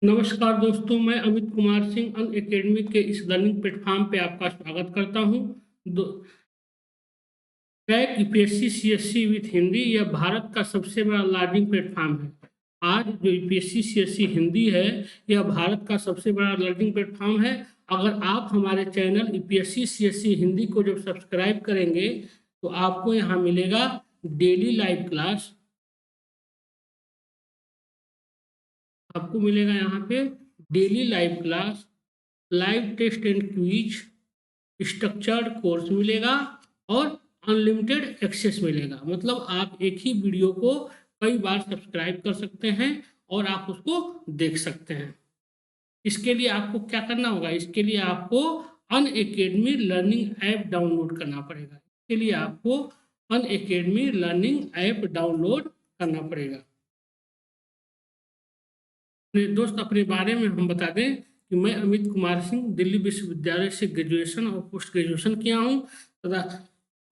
नमस्कार दोस्तों, मैं अमित कुमार सिंह अन अकेडमी के इस लर्निंग प्लेटफॉर्म पे आपका स्वागत करता हूँ। Crack UPSC CSC with Hindi यह भारत का सबसे बड़ा लर्निंग प्लेटफॉर्म है। आज जो यूपीएससी सीएससी हिंदी है, यह भारत का सबसे बड़ा लर्निंग प्लेटफॉर्म है। अगर आप हमारे चैनल यूपीएससी सीएससी हिंदी को जब सब्सक्राइब करेंगे तो आपको यहाँ मिलेगा डेली लाइव क्लास। आपको मिलेगा यहाँ पे daily live class, live test and quiz, structured course मिलेगा और अनलिमिटेड एक्सेस मिलेगा। मतलब आप एक ही वीडियो को कई बार सब्सक्राइब कर सकते हैं और आप उसको देख सकते हैं। इसके लिए आपको क्या करना होगा? इसके लिए आपको अन अकेडमी लर्निंग ऐप डाउनलोड करना पड़ेगा। इसके लिए आपको अन अकेडमी लर्निंग ऐप डाउनलोड करना पड़ेगा। अपने दोस्त अपने बारे में हम बता दें कि मैं अमित कुमार सिंह दिल्ली विश्वविद्यालय से ग्रेजुएशन और पोस्ट ग्रेजुएशन किया हूँ तथा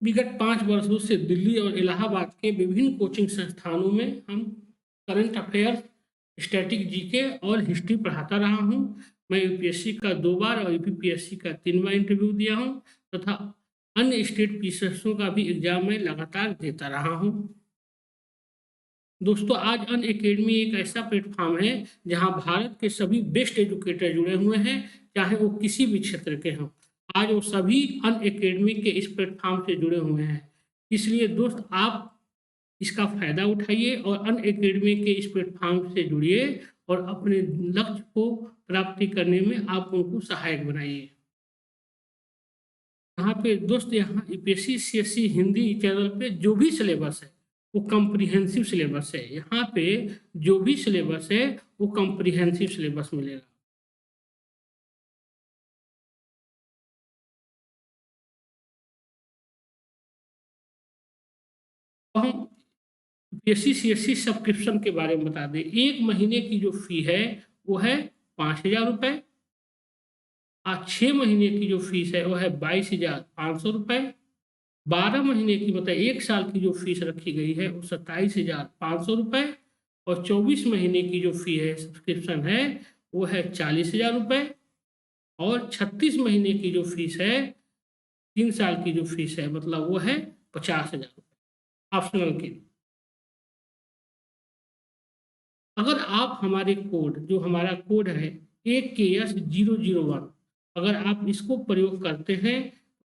विगत 5 वर्षों से दिल्ली और इलाहाबाद के विभिन्न कोचिंग संस्थानों में हम करंट अफेयर्स, स्टैटिक जीके और हिस्ट्री पढ़ाता रहा हूँ। मैं यूपीएससी का 2 बार और यूपीपीएससी का 3 बार इंटरव्यू दिया हूँ तथा अन्य स्टेट पीसीएसओं का भी एग्जाम मैं लगातार देता रहा हूँ। दोस्तों, आज अन अकेडमी एक ऐसा प्लेटफॉर्म है जहां भारत के सभी बेस्ट एजुकेटर जुड़े हुए हैं, चाहे वो किसी भी क्षेत्र के हों। आज वो सभी अन अकेडमी के इस प्लेटफॉर्म से जुड़े हुए हैं। इसलिए दोस्त, आप इसका फायदा उठाइए और अन अकेडमी के इस प्लेटफॉर्म से जुड़िए और अपने लक्ष्य को प्राप्ति करने में आप उनको सहायक बनाइए। यहाँ पे दोस्त, यहाँ यूपीएससी सीएससी हिंदी चैनल पे जो भी सिलेबस है वो कम्प्रिहेंसिव सिलेबस है। यहाँ पे जो भी सिलेबस है वो कम्प्रिहेंसिव सिलेबस मिलेगा। तो हम यूपीएससी सीएससी सब्सक्रिप्शन के बारे में बता दें। 1 महीने की जो फी है वो है 5,000 रुपये। आज 6 महीने की जो फीस है वो है 22,500 रुपये। 12 महीने की मतलब 1 साल की जो फीस रखी गई है वो 27,500 रुपये और 24 महीने की जो फी है सब्सक्रिप्शन है वो है 40,000 रुपये और 36 महीने की जो फीस है, 3 साल की जो फीस है मतलब वो है 50,000 रुपये ऑप्शनल की। अगर आप हमारे कोड, जो हमारा कोड है AKS001, अगर आप इसको प्रयोग करते हैं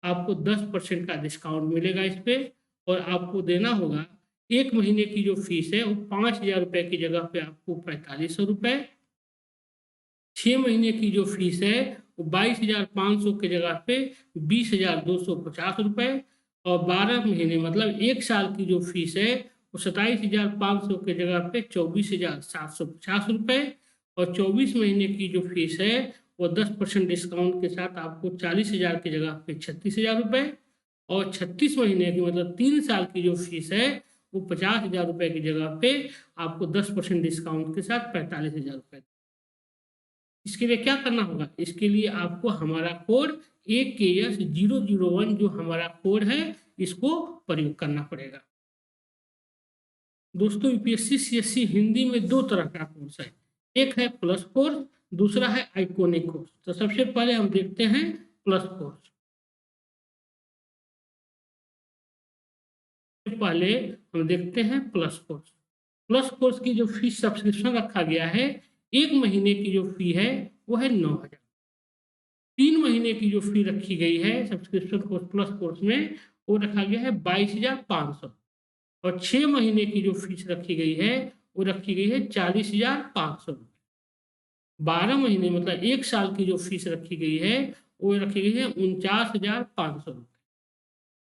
आपको 10% का डिस्काउंट मिलेगा इस पे और आपको देना होगा 1 महीने की जो फीस है वो 5,000 रुपये की जगह पे आपको 4,500 रुपये। 6 महीने की जो फीस है वो 22,500 की जगह पे 20,250 रुपये और 12 महीने मतलब 1 साल की जो फीस है वो 27,500 की जगह पे 24,750 रुपये और 24 महीने की जो फीस है वो 10% डिस्काउंट के साथ आपको 40,000 की जगह पे 36,000 रुपये और 36 महीने की मतलब 3 साल की जो फीस है वो 50,000 रुपये की जगह पे आपको 10% डिस्काउंट के साथ 45,000 रुपये। इसके लिए क्या करना होगा? इसके लिए आपको हमारा कोड AKS001 जो हमारा कोड है इसको प्रयोग करना पड़ेगा। दोस्तों, यूपीएससी सीएससी हिंदी में 2 तरह का कोर्स है। एक है प्लस कोर्स, दूसरा है आइकॉनिक कोर्स। तो सबसे पहले हम देखते हैं प्लस कोर्स। पहले हम देखते हैं प्लस कोर्स। प्लस कोर्स की जो फीस सब्सक्रिप्शन रखा गया है, 1 महीने की जो फी है वो है 9,000। 3 महीने की जो फी रखी गई है सब्सक्रिप्शन कोर्स प्लस कोर्स में वो रखा गया है 22,500 और 6 महीने की जो फीस रखी गई है वो रखी गई है 40,500। 12 महीने मतलब 1 साल की जो फीस रखी गई है वो रखी गई है 49,500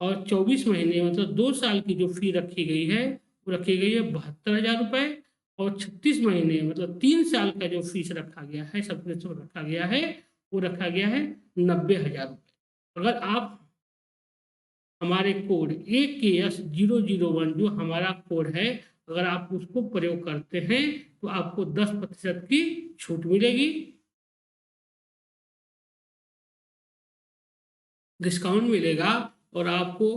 और 24 महीने मतलब 2 साल की जो फी रखी गई है वो रखी गई है 72,000 रुपये और 36 महीने मतलब 3 साल का जो फीस रखा गया है सब्सक्रिप्शन रखा गया है वो रखा गया है 90,000 रुपये। अगर आप हमारे कोड AKS001 जो हमारा कोड है अगर आप उसको प्रयोग करते हैं तो आपको 10% की छूट मिलेगी, डिस्काउंट मिलेगा और आपको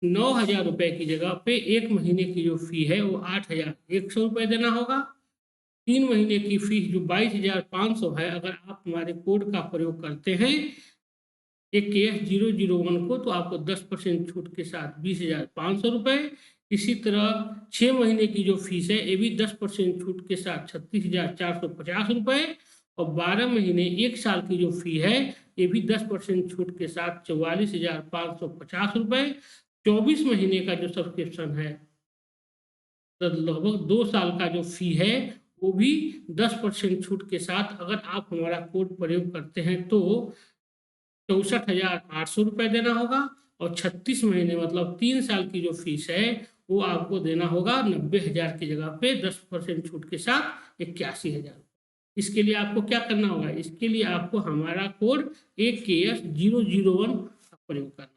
9,000 रुपये की जगह पे 1 महीने की जो फी है वो 8,100 रुपये देना होगा। 3 महीने की फीस जो 22,500 है, अगर आप हमारे कोड का प्रयोग करते हैं AKS001 को, तो आपको 10% छूट के साथ 20,500 रुपये। इसी तरह 6 महीने की जो फीस है ये भी 10% छूट के साथ 36,450 रुपये, और 12 महीने 1 साल की जो फी है ये भी 10% छूट के साथ 44,550 रुपये। 24 महीने का जो सब्सक्रिप्शन है, तो लगभग 2 साल का जो फी है वो भी 10% छूट के साथ, अगर आप हमारा कोड प्रयोग करते हैं तो 64,800 रुपये देना होगा, और 36 महीने मतलब 3 साल की जो फीस है वो आपको देना होगा 90,000 की जगह पे 10% छूट के साथ 81,000। इसके लिए आपको क्या करना होगा, इसके लिए आपको हमारा कोड AKS001 का प्रयोग करना।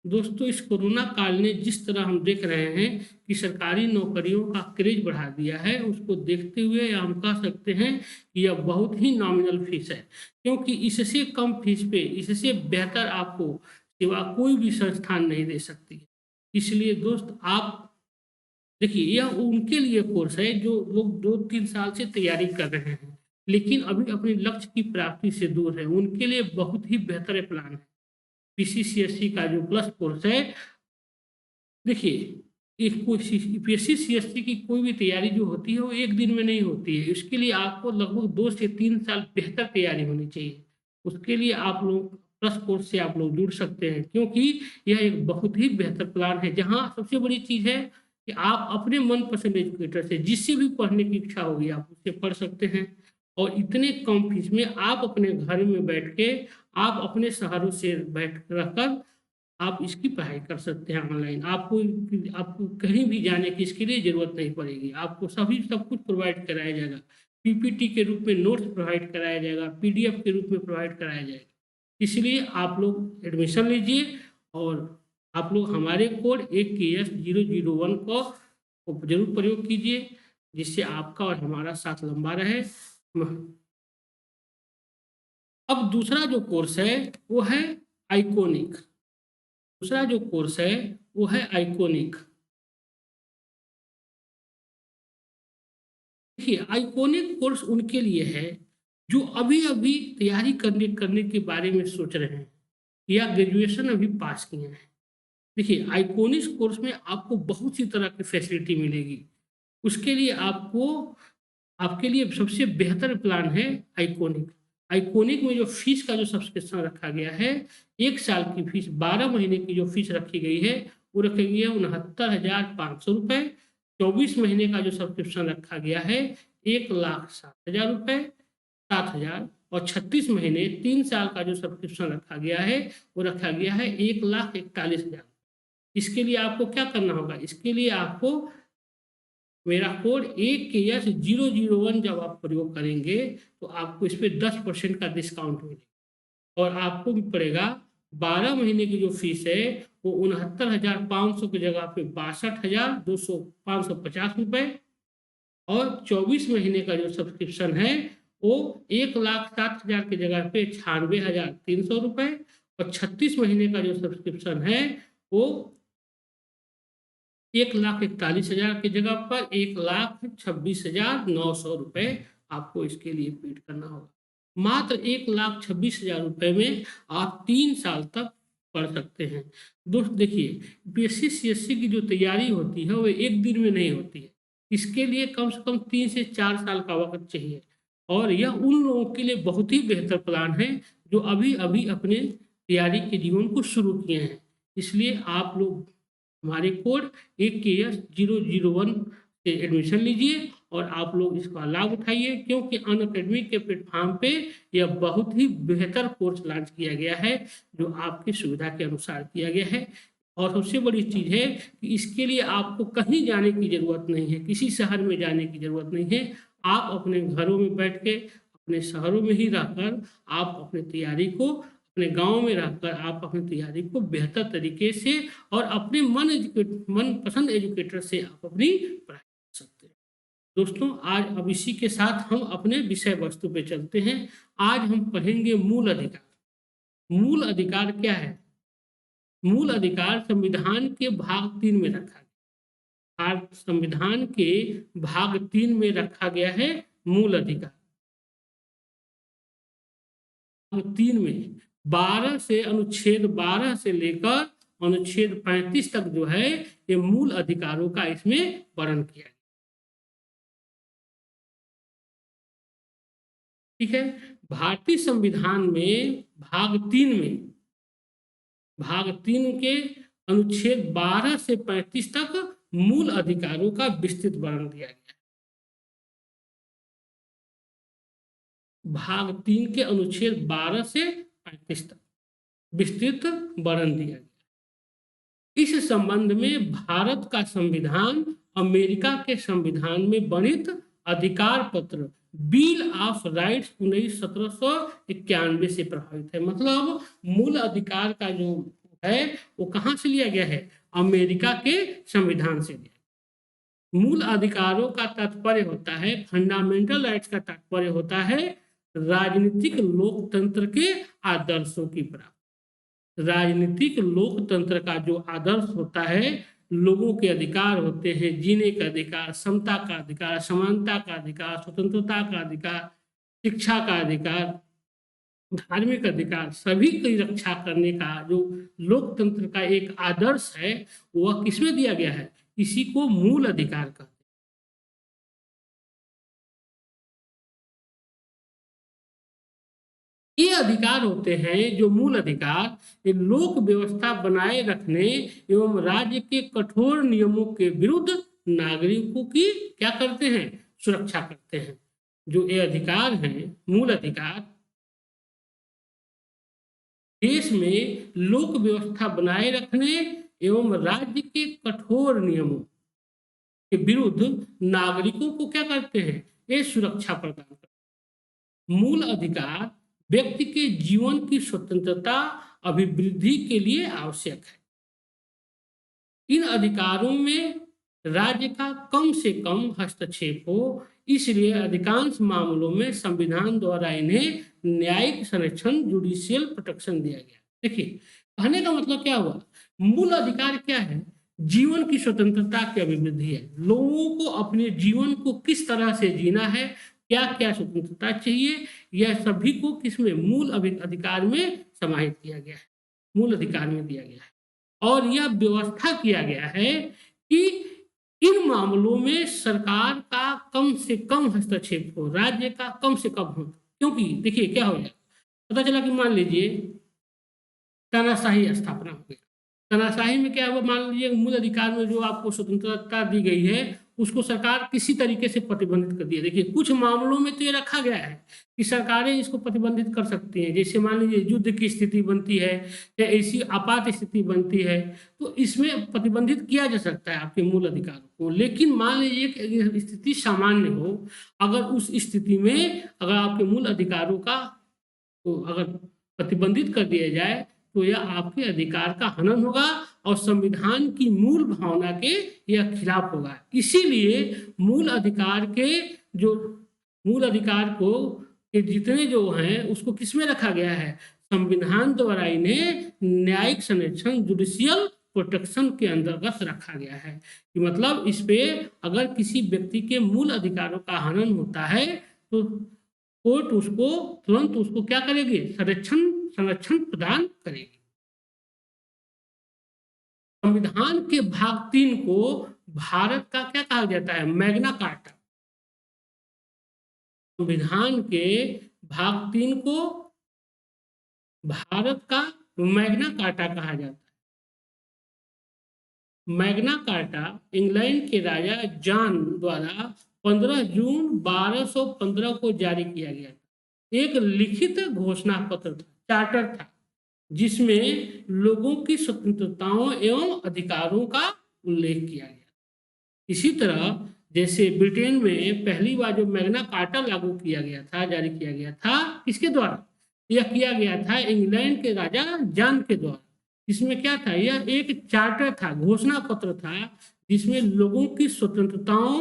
दोस्तों, इस कोरोना काल ने जिस तरह हम देख रहे हैं कि सरकारी नौकरियों का क्रेज बढ़ा दिया है, उसको देखते हुए हम कह सकते हैं कि यह बहुत ही नॉमिनल फीस है, क्योंकि इससे कम फीस पे इससे बेहतर आपको सेवा कोई भी संस्थान नहीं दे सकती। इसलिए दोस्त, आप देखिए, यह उनके लिए कोर्स है जो लोग 2-3 साल से तैयारी कर रहे हैं, लेकिन अभी अपने लक्ष्य की प्राप्ति से दूर है। उनके लिए बहुत ही बेहतर प्लान है। पीसीसीएससी का जो प्लस कोर्स है, देखिए, एक कोई यूपीएससी सीएससी की कोई भी तैयारी जो होती है वो एक दिन में नहीं होती है। इसके लिए आपको लगभग 2 से 3 साल बेहतर तैयारी होनी चाहिए। उसके लिए आप लोग प्लस कोर्स से आप लोग जुड़ सकते हैं, क्योंकि यह एक बहुत ही बेहतर प्लान है, जहाँ सबसे बड़ी चीज़ है कि आप अपने मनपसंद एजुकेटर से जिससे भी पढ़ने की इच्छा होगी आप उससे पढ़ सकते हैं, और इतने कम फीस में आप अपने घर में बैठ के, आप अपने शहरों से बैठ रहकर आप इसकी पढ़ाई कर सकते हैं ऑनलाइन। आपको कहीं भी जाने की इसके लिए ज़रूरत नहीं पड़ेगी। आपको सब कुछ प्रोवाइड कराया जाएगा। पीपीटी के रूप में नोट्स प्रोवाइड कराया जाएगा, पीडीएफ के रूप में प्रोवाइड कराया जाएगा। इसलिए आप लोग एडमिशन लीजिए, और आप लोग हमारे कोड AKS001 को ज़रूर प्रयोग कीजिए, जिससे आपका और हमारा साथ लंबा रहे। अब दूसरा जो कोर्स है वो है आइकॉनिक। दूसरा जो कोर्स है वो है आइकॉनिक। देखिए, आइकॉनिक कोर्स उनके लिए है जो अभी-अभी तैयारी करने करने के बारे में सोच रहे हैं, या ग्रेजुएशन अभी पास किए हैं। देखिए, आइकॉनिक कोर्स में आपको बहुत सी तरह की फैसिलिटी मिलेगी। उसके लिए आपके लिए सबसे बेहतर प्लान है आइकॉनिक। आइकॉनिक में जो फीस का जो सब्सक्रिप्शन रखा गया है, 1 साल की फीस, 12 महीने की जो फीस रखी गई है वो रखी गई है 69,500 रुपये। 24 महीने का जो सब्सक्रिप्शन रखा गया है 1,07,000 रुपये, 7,000, और 36 महीने 3 साल का जो सब्सक्रिप्शन रखा गया है वो रखा गया है 1,41,000। इसके लिए आपको क्या करना होगा, इसके लिए आपको मेरा कोड AKS001 जब आप प्रयोग करेंगे तो आपको इस पे 10% का डिस्काउंट मिलेगा, और आपको भी पड़ेगा 12 महीने की जो फीस है वो 69,500 की जगह पे 62,550 रुपये, और 24 महीने का जो सब्सक्रिप्शन है वो 1,07,000 की जगह पे 96,300 रुपये, और 36 महीने का जो सब्सक्रिप्शन है वो 1,41,000 की जगह पर 1,26,900 रुपये आपको इसके लिए पेड करना होगा। मात्र 1,26,000 रुपये में आप 3 साल तक पढ़ सकते हैं। दोस्त देखिए, यूपीएससी सीएससी की जो तैयारी होती है वो एक दिन में नहीं होती है। इसके लिए कम से कम 3 से 4 साल का वक़्त चाहिए, और यह उन लोगों के लिए बहुत ही बेहतर प्लान है जो अभी-अभी अपने तैयारी के जीवन को शुरू किए हैं। इसलिए आप लोग हमारे कोड AKS001 से एडमिशन लीजिए, और आप लोग इसका लाभ उठाइए, क्योंकि अनअकैडमी के प्लेटफॉर्म पे यह बहुत ही बेहतर कोर्स लॉन्च किया गया है जो आपकी सुविधा के अनुसार किया गया है। और सबसे बड़ी चीज़ है कि इसके लिए आपको कहीं जाने की ज़रूरत नहीं है, किसी शहर में जाने की ज़रूरत नहीं है। आप अपने घरों में बैठ के, अपने शहरों में ही रहकर आप अपनी तैयारी को, अपने गाँव में रहकर आप अपनी तैयारी को बेहतर तरीके से और अपने मनपसंद एजुकेटर से आप अपनी पढ़ाई कर सकते हैं। दोस्तों, आज अब इसी के साथ हम अपने विषय वस्तु पे चलते हैं। आज हम पढ़ेंगे मूल अधिकार। मूल अधिकार क्या है? मूल अधिकार संविधान के भाग 3 में रखा गया। संविधान के भाग 3 में रखा गया है मूल अधिकार। 3 में 12 से अनुच्छेद 12 से लेकर अनुच्छेद 35 तक जो है ये मूल अधिकारों का इसमें वर्णन किया गया। ठीक है। भारतीय संविधान में भाग 3 के अनुच्छेद 12 से 35 तक मूल अधिकारों का विस्तृत वर्णन दिया गया। भाग 3 के अनुच्छेद 12 से 35 तक विस्तृत वर्णन दिया गया। इस संबंध में भारत का संविधान अमेरिका के संविधान में वर्णित अधिकार पत्र बिल ऑफ राइट्स 1791 से प्रभावित है। मतलब मूल अधिकार का जो है वो कहाँ से लिया गया है? अमेरिका के संविधान से लिया। मूल अधिकारों का तात्पर्य होता है, फंडामेंटल राइट्स का तात्पर्य होता है राजनीतिक लोकतंत्र के आदर्शों की प्राप्ति। राजनीतिक लोकतंत्र का जो आदर्श होता है, लोगों के अधिकार होते हैं, जीने का अधिकार, समता का अधिकार, समानता का अधिकार, स्वतंत्रता का अधिकार, शिक्षा का अधिकार, धार्मिक अधिकार, सभी की रक्षा करने का जो लोकतंत्र का एक आदर्श है वह किसमें दिया गया है? इसी को मूल अधिकार कहते हैं। ये अधिकार होते हैं जो मूल अधिकार, ये लोक व्यवस्था बनाए रखने एवं राज्य के कठोर नियमों के विरुद्ध नागरिकों की क्या करते हैं? सुरक्षा करते हैं। जो ये अधिकार हैं, मूल अधिकार, देश में लोक व्यवस्था बनाए रखने एवं राज्य के कठोर नियमों के विरुद्ध नागरिकों को क्या करते हैं? ये सुरक्षा प्रदान करते हैं। मूल अधिकार व्यक्ति के जीवन की स्वतंत्रता अभिवृद्धि के लिए आवश्यक है। इन अधिकारों में राज्य का कम से कम हस्तक्षेप हो, इसलिए अधिकांश मामलों में संविधान द्वारा इन्हें न्यायिक संरक्षण, जुडिशियल प्रोटेक्शन दिया गया। देखिए, कहने का मतलब क्या हुआ? मूल अधिकार क्या है? जीवन की स्वतंत्रता की अभिवृद्धि है। लोगों को अपने जीवन को किस तरह से जीना है, क्या क्या स्वतंत्रता चाहिए, यह सभी को किसमें? मूल अधिकार में समाहित किया गया है, मूल अधिकार में दिया गया है। और यह व्यवस्था किया गया है कि इन मामलों में सरकार का कम से कम हस्तक्षेप हो, राज्य का कम से कम हो। क्योंकि देखिए क्या हो जाए, पता चला कि मान लीजिए तानाशाही स्थापना हो गई। तानाशाही में क्या हुआ? मान लीजिए मूल अधिकार में जो आपको स्वतंत्रता दी गई है उसको सरकार किसी तरीके से प्रतिबंधित कर दिया। देखिए, कुछ मामलों में तो ये रखा गया है कि सरकारें इसको प्रतिबंधित कर सकती हैं। जैसे मान लीजिए युद्ध की स्थिति बनती है या ऐसी आपात स्थिति बनती है तो इसमें प्रतिबंधित किया जा सकता है आपके मूल अधिकारों को। लेकिन मान लीजिए कि स्थिति सामान्य हो, अगर उस स्थिति में अगर आपके मूल अधिकारों का तो अगर प्रतिबंधित कर दिया जाए तो यह आपके अधिकार का हनन होगा और संविधान की मूल भावना के यह खिलाफ होगा। इसीलिए मूल अधिकार को के जितने जो हैं उसको किसमें रखा गया है? संविधान द्वारा इन्हें न्यायिक संरक्षण, जुडिशियल प्रोटेक्शन के अंतर्गत रखा गया है। कि मतलब इस पे अगर किसी व्यक्ति के मूल अधिकारों का हनन होता है तो कोर्ट उसको तुरंत उसको क्या करेगी? संरक्षण प्रदान करेगी। संविधान के भाग 3 को भारत का क्या कहा जाता है? Magna carta. संविधान के भाग 3 को भारत का मैग्ना कार्टा कहा जाता है। मैग्ना कार्टा इंग्लैंड के राजा जॉन द्वारा 15 जून 1215 को जारी किया गया था। एक लिखित घोषणा पत्र था, चार्टर था, जिसमें लोगों की स्वतंत्रताओं एवं अधिकारों का उल्लेख किया गया। इसी तरह जैसे ब्रिटेन में पहली बार जो मैग्ना कार्टा लागू किया गया था, जारी किया गया था, किसके द्वारा? यह किया गया था इंग्लैंड के राजा जॉन के द्वारा। इसमें क्या था? यह एक चार्टर था, घोषणा पत्र था, जिसमें लोगों की स्वतंत्रताओं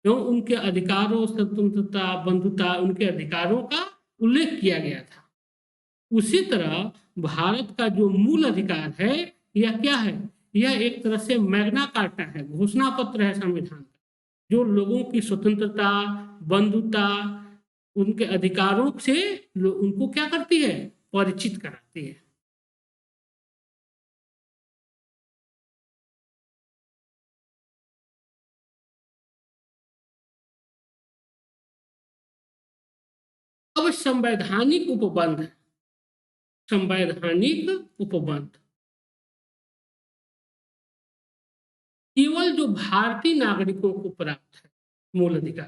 एवं उनके अधिकारों, स्वतंत्रता, बंधुता, उनके अधिकारों का उल्लेख किया गया था। उसी तरह भारत का जो मूल अधिकार है यह क्या है? यह एक तरह से मैग्ना कार्टा है, घोषणा पत्र है संविधान का। जो लोगों की स्वतंत्रता, बंधुता, उनके अधिकारों से उनको क्या करती है, परिचित कराती है। अब संवैधानिक उपबंध, संवैधानिक उपबंध केवल जो भारतीय नागरिकों को प्राप्त है मूल अधिकार,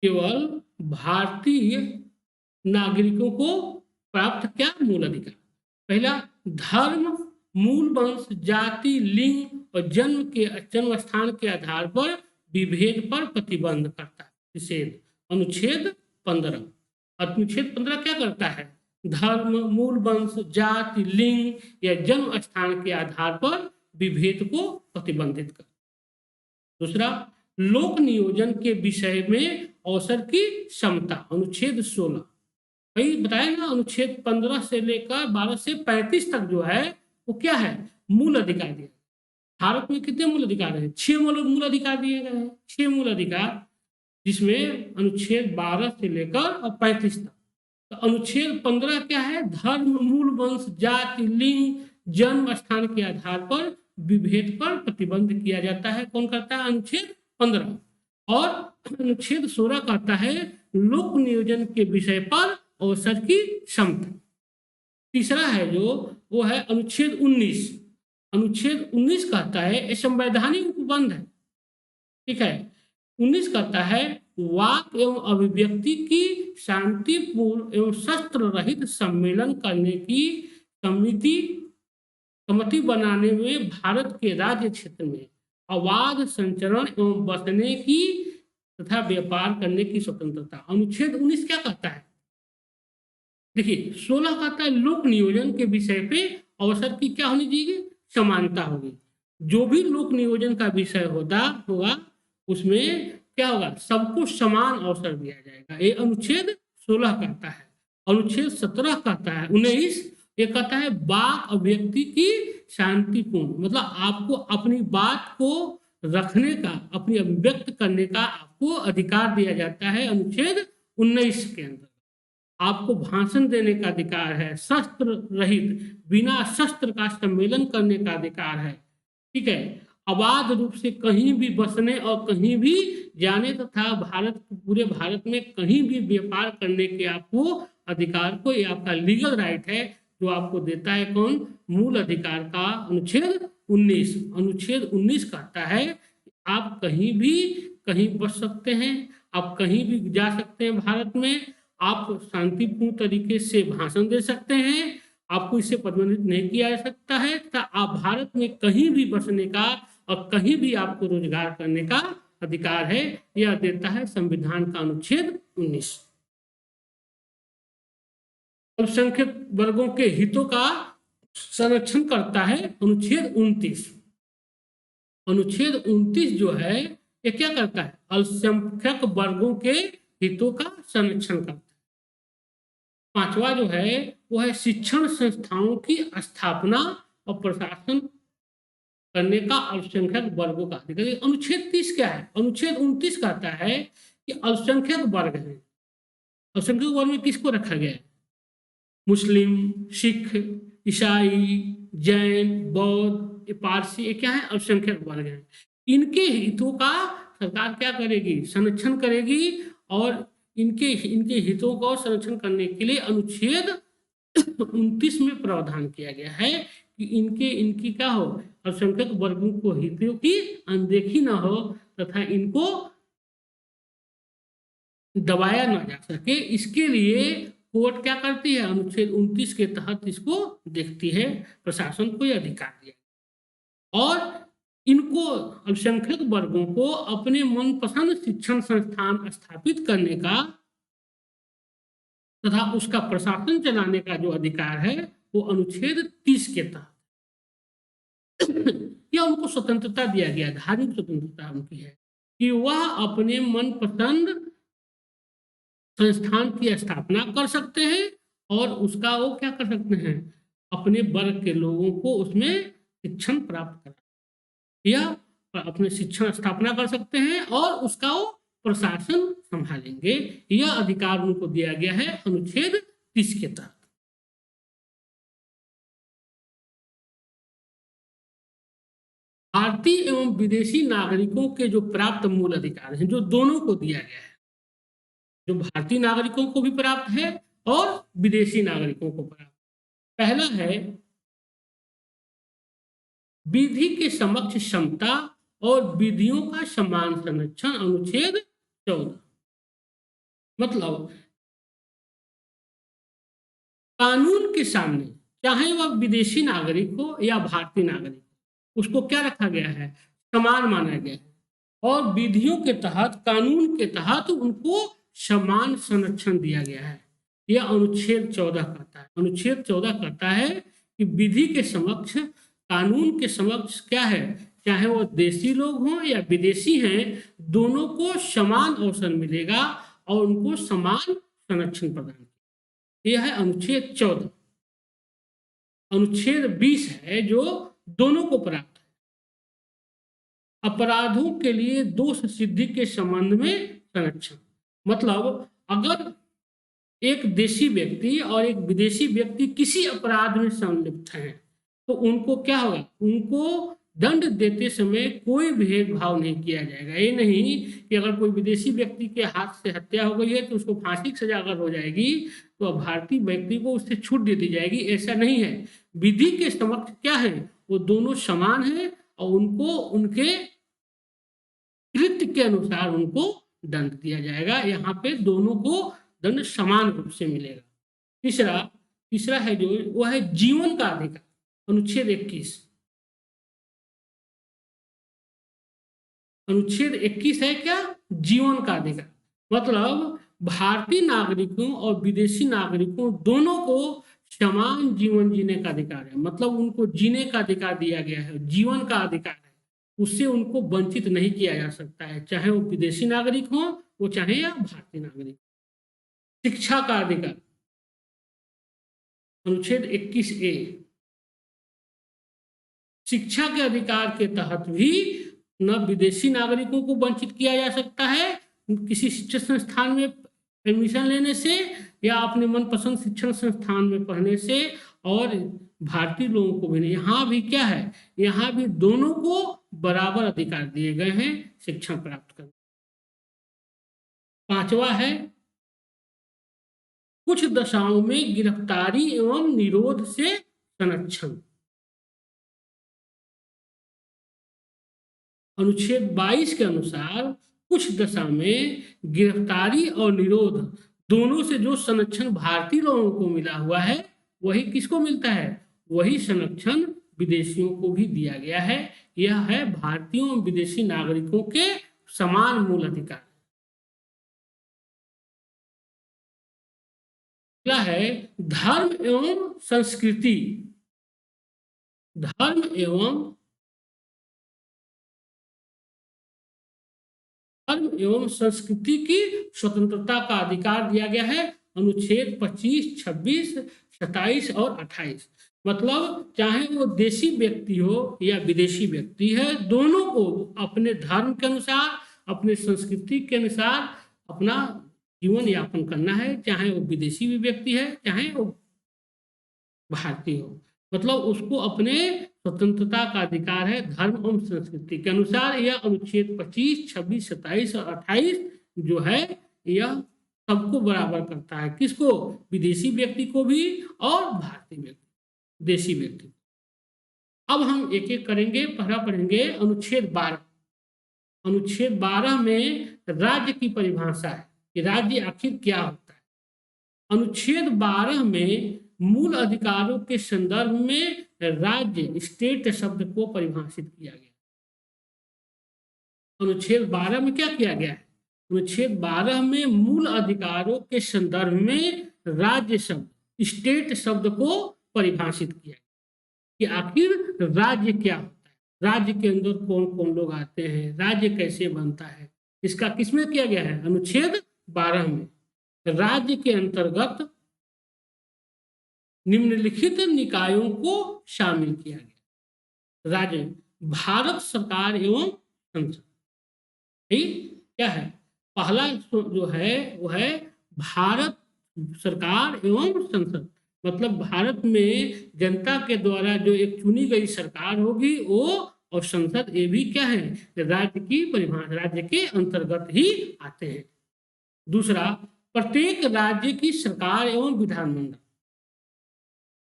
केवल भारतीय नागरिकों को प्राप्त क्या मूल अधिकार। पहला, धर्म, मूल वंश, जाति, लिंग और जन्म स्थान के आधार पर विभेद पर प्रतिबंध करता है। निषेध, अनुच्छेद 15। अनुच्छेद 15 क्या करता है, धर्म, मूल वंश, जाति, लिंग या जन्म स्थान के आधार पर विभेद को प्रतिबंधित कर। दूसरा, लोक नियोजन के विषय में अवसर की समता, अनुच्छेद 16। भाई बताया ना, अनुच्छेद 15 से लेकर 12 से 35 तक जो है वो क्या है, मूल अधिकार दिया। भारत में कितने मूल अधिकार हैं, 6 मूल अधिकार दिए गए हैं, 6 मूल अधिकार, जिसमें अनुच्छेद 12 से लेकर और 35 तक। तो अनुच्छेद 15 क्या है, धर्म, मूल वंश, जाति, लिंग, जन्म स्थान के आधार पर विभेद पर प्रतिबंध किया जाता है। कौन करता है, अनुच्छेद 15। और अनुच्छेद 16 कहता है लोक नियोजन के विषय पर अवसर की समता। तीसरा है जो, वो है अनुच्छेद 19। अनुच्छेद 19 कहता है, संवैधानिक उपबंध है, ठीक है। 19 कहता है वाक एवं अभिव्यक्ति की शांतिपूर्ण एवं शस्त्र रहित सम्मेलन करने की सम्मति बनाने में भारत के राज्य क्षेत्र में अबाध संचरण एवं बसने की तथा व्यापार करने की स्वतंत्रता। अनुच्छेद 19 क्या कहता है, देखिए 16 कहता है लोक नियोजन के विषय पे अवसर की क्या होनी चाहिए, समानता होगी। जो भी लोक नियोजन का विषय होगा उसमें क्या होगा, सबको समान अवसर दिया जाएगा। ये अनुच्छेद 16 कहता है। अनुच्छेद 17 कहता है, 19 ये कहता है वाक अभिव्यक्ति की शांतिपूर्ण, मतलब आपको अपनी बात को रखने का, अपनी अभिव्यक्त करने का आपको अधिकार दिया जाता है। अनुच्छेद 19 के अंदर आपको भाषण देने का अधिकार है, शस्त्र रहित बिना शस्त्र का सम्मेलन करने का अधिकार है, ठीक है। अबाध रूप से कहीं भी बसने और कहीं भी जाने तथा पूरे भारत में कहीं भी व्यापार करने के आपको अधिकार को, ये आपका लीगल राइट है जो आपको देता है कौन, मूल अधिकार का अनुच्छेद 19। अनुच्छेद 19 कहता है आप कहीं बस सकते हैं, आप कहीं भी जा सकते हैं भारत में, आप शांतिपूर्ण तरीके से भाषण दे सकते हैं, आपको इससे प्रतिबंधित नहीं किया जा सकता है तथा आप भारत में कहीं भी बसने का और कहीं भी आपको रोजगार करने का अधिकार है। यह देता है संविधान का अनुच्छेद 19। अल्पसंख्यक वर्गों के हितों का संरक्षण करता है अनुच्छेद 29। अनुच्छेद 29 जो है ये क्या करता है, अल्पसंख्यक वर्गों के हितों का संरक्षण करता है। पांचवा जो है वो है शिक्षण संस्थाओं की स्थापना और प्रशासन करने का अल्पसंख्यक वर्गों का अधिकार। अनुच्छेद 30 क्या है, अनुच्छेद 29 कहता है कि अल्पसंख्यक वर्ग है। अल्पसंख्यक वर्ग में किसको रखा गया है, मुस्लिम, सिख, ईसाई, जैन, बौद्ध, पारसी, ये क्या है, अल्पसंख्यक वर्ग है। इनके हितों का सरकार क्या करेगी, संरक्षण करेगी। और इनके हितों को संरक्षण करने के लिए अनुच्छेद 29 में प्रावधान किया गया है कि इनकी क्या हो, अल्पसंख्यक वर्गों को हितों की अनदेखी न हो तथा इनको दबाया न जा सके। इसके लिए कोर्ट क्या करती है, अनुच्छेद 29 के तहत इसको देखती है, प्रशासन को यह अधिकार दिया। और इनको अल्पसंख्यक वर्गों को अपने मनपसंद शिक्षण संस्थान स्थापित करने का तथा उसका प्रशासन चलाने का जो अधिकार है वो अनुच्छेद 30 के तहत यह उनको स्वतंत्रता दिया गया, धार्मिक स्वतंत्रता उनकी है कि वह अपने मनपसंद संस्थान की स्थापना कर सकते हैं और उसका वो क्या कर सकते हैं, अपने वर्ग के लोगों को उसमें शिक्षण प्राप्त करा। यह अपने शिक्षण स्थापना कर सकते हैं और उसका वो प्रशासन संभालेंगे। यह अधिकार उनको दिया गया है अनुच्छेद 30 के तहत। भारतीय एवं विदेशी नागरिकों के जो प्राप्त मूल अधिकार हैं, जो दोनों को दिया गया है, जो भारतीय नागरिकों को भी प्राप्त है और विदेशी नागरिकों को प्राप्त। पहला है विधि के समक्ष क्षमता और विधियों का समान संरक्षण, अनुच्छेद 14। मतलब कानून के सामने चाहे वह विदेशी नागरिक हो या भारतीय नागरिक, उसको क्या रखा गया है, समान माना गया है और विधियों के तहत, कानून के तहत उनको समान संरक्षण दिया गया है। यह अनुच्छेद 14 कहता है। अनुच्छेद 14 कहता है कि विधि के समक्ष, कानून के समक्ष क्या है, चाहे वो देशी लोग हों या विदेशी हैं, दोनों को समान अवसर मिलेगा और उनको समान संरक्षण प्रदान किया। यह है अनुच्छेद 14। अनुच्छेद 20 है जो दोनों को प्राप्त है, अपराधों के लिए दोष सिद्धि के संबंध में संरक्षण। मतलब अगर एक देशी व्यक्ति और एक विदेशी व्यक्ति किसी अपराध में संलिप्त हैं तो उनको क्या होगा, उनको दंड देते समय कोई भेदभाव नहीं किया जाएगा। ये नहीं कि अगर कोई विदेशी व्यक्ति के हाथ से हत्या हो गई है तो उसको फांसी की सजा अगर हो जाएगी तो भारतीय व्यक्ति को उससे छूट दे दी जाएगी, ऐसा नहीं है। विधि के समक्ष क्या है, वो दोनों समान हैं और उनको उनके कृत्य के अनुसार उनको दंड दिया जाएगा। यहाँ पे दोनों को दंड समान रूप से मिलेगा। तीसरा है जो वो है जीवन का अधिकार, अनुच्छेद 21। अनुच्छेद 21 है क्या, जीवन का अधिकार। मतलब भारतीय नागरिकों और विदेशी नागरिकों दोनों को समान जीवन जीने का अधिकार है। मतलब उनको जीने का अधिकार दिया गया है, जीवन का अधिकार है, उससे उनको वंचित नहीं किया जा सकता है, चाहे वो विदेशी नागरिक हो वो चाहे या भारतीय नागरिक। शिक्षा का अधिकार, अनुच्छेद 21A। शिक्षा के अधिकार के तहत भी न विदेशी नागरिकों को वंचित किया जा सकता है किसी शिक्षण संस्थान में एडमिशन लेने से या अपने मनपसंद शिक्षण संस्थान में पढ़ने से, और भारतीय लोगों को भी नहीं। यहाँ भी क्या है, यहाँ भी दोनों को बराबर अधिकार दिए गए हैं शिक्षा प्राप्त करने। पांचवा है कुछ दशाओं में गिरफ्तारी एवं निरोध से संरक्षण, अनुच्छेद 22 के अनुसार कुछ दशा में गिरफ्तारी और निरोध दोनों से जो संरक्षण भारतीय लोगों को मिला हुआ है वही किसको मिलता है, वही संरक्षण विदेशियों को भी दिया गया है। यह है भारतीयों और विदेशी नागरिकों के समान मूल अधिकार। अगला है धर्म एवं संस्कृति। धर्म एवं संस्कृति की स्वतंत्रता का अधिकार दिया गया है, अनुच्छेद 25, 26, 27 और 28। मतलब चाहे वो देशी व्यक्ति हो या विदेशी व्यक्ति है, दोनों को अपने धर्म के अनुसार, अपने संस्कृति के अनुसार अपना जीवन यापन करना है, चाहे वो विदेशी भी व्यक्ति है चाहे वो भारतीय हो। मतलब उसको अपने स्वतंत्रता का अधिकार है धर्म एवं संस्कृति के अनुसार। यह अनुच्छेद 25, 26, 27 और 28 जो है यह सबको बराबर करता है। किसको, विदेशी व्यक्ति को भी और भारतीय व्यक्ति, देशी व्यक्ति। अब हम एक एक करेंगे। पहला पढ़ेंगे अनुच्छेद 12। अनुच्छेद 12 में राज्य की परिभाषा है कि राज्य आखिर क्या होता है। अनुच्छेद 12 में मूल अधिकारों के संदर्भ में राज्य, स्टेट शब्द को परिभाषित किया गया। अनुच्छेद 12 में क्या किया गया है, अनुच्छेद 12 में मूल अधिकारों के संदर्भ में राज्य शब्द, स्टेट शब्द को परिभाषित किया कि आखिर राज्य क्या होता है, राज्य के अंदर कौन कौन लोग आते हैं, राज्य कैसे बनता है, इसका किसमें किया गया है, अनुच्छेद 12 में। राज्य के अंतर्गत निम्नलिखित निकायों को शामिल किया गया। राज्य भारत सरकार एवं संसद। ठीक, क्या है? पहला जो है वो है भारत सरकार एवं संसद, मतलब भारत में जनता के द्वारा जो एक चुनी गई सरकार होगी वो, और संसद, ये भी क्या है? राज्य की परिभाषा, राज्य के अंतर्गत ही आते हैं। दूसरा, प्रत्येक राज्य की सरकार एवं विधानमंडल,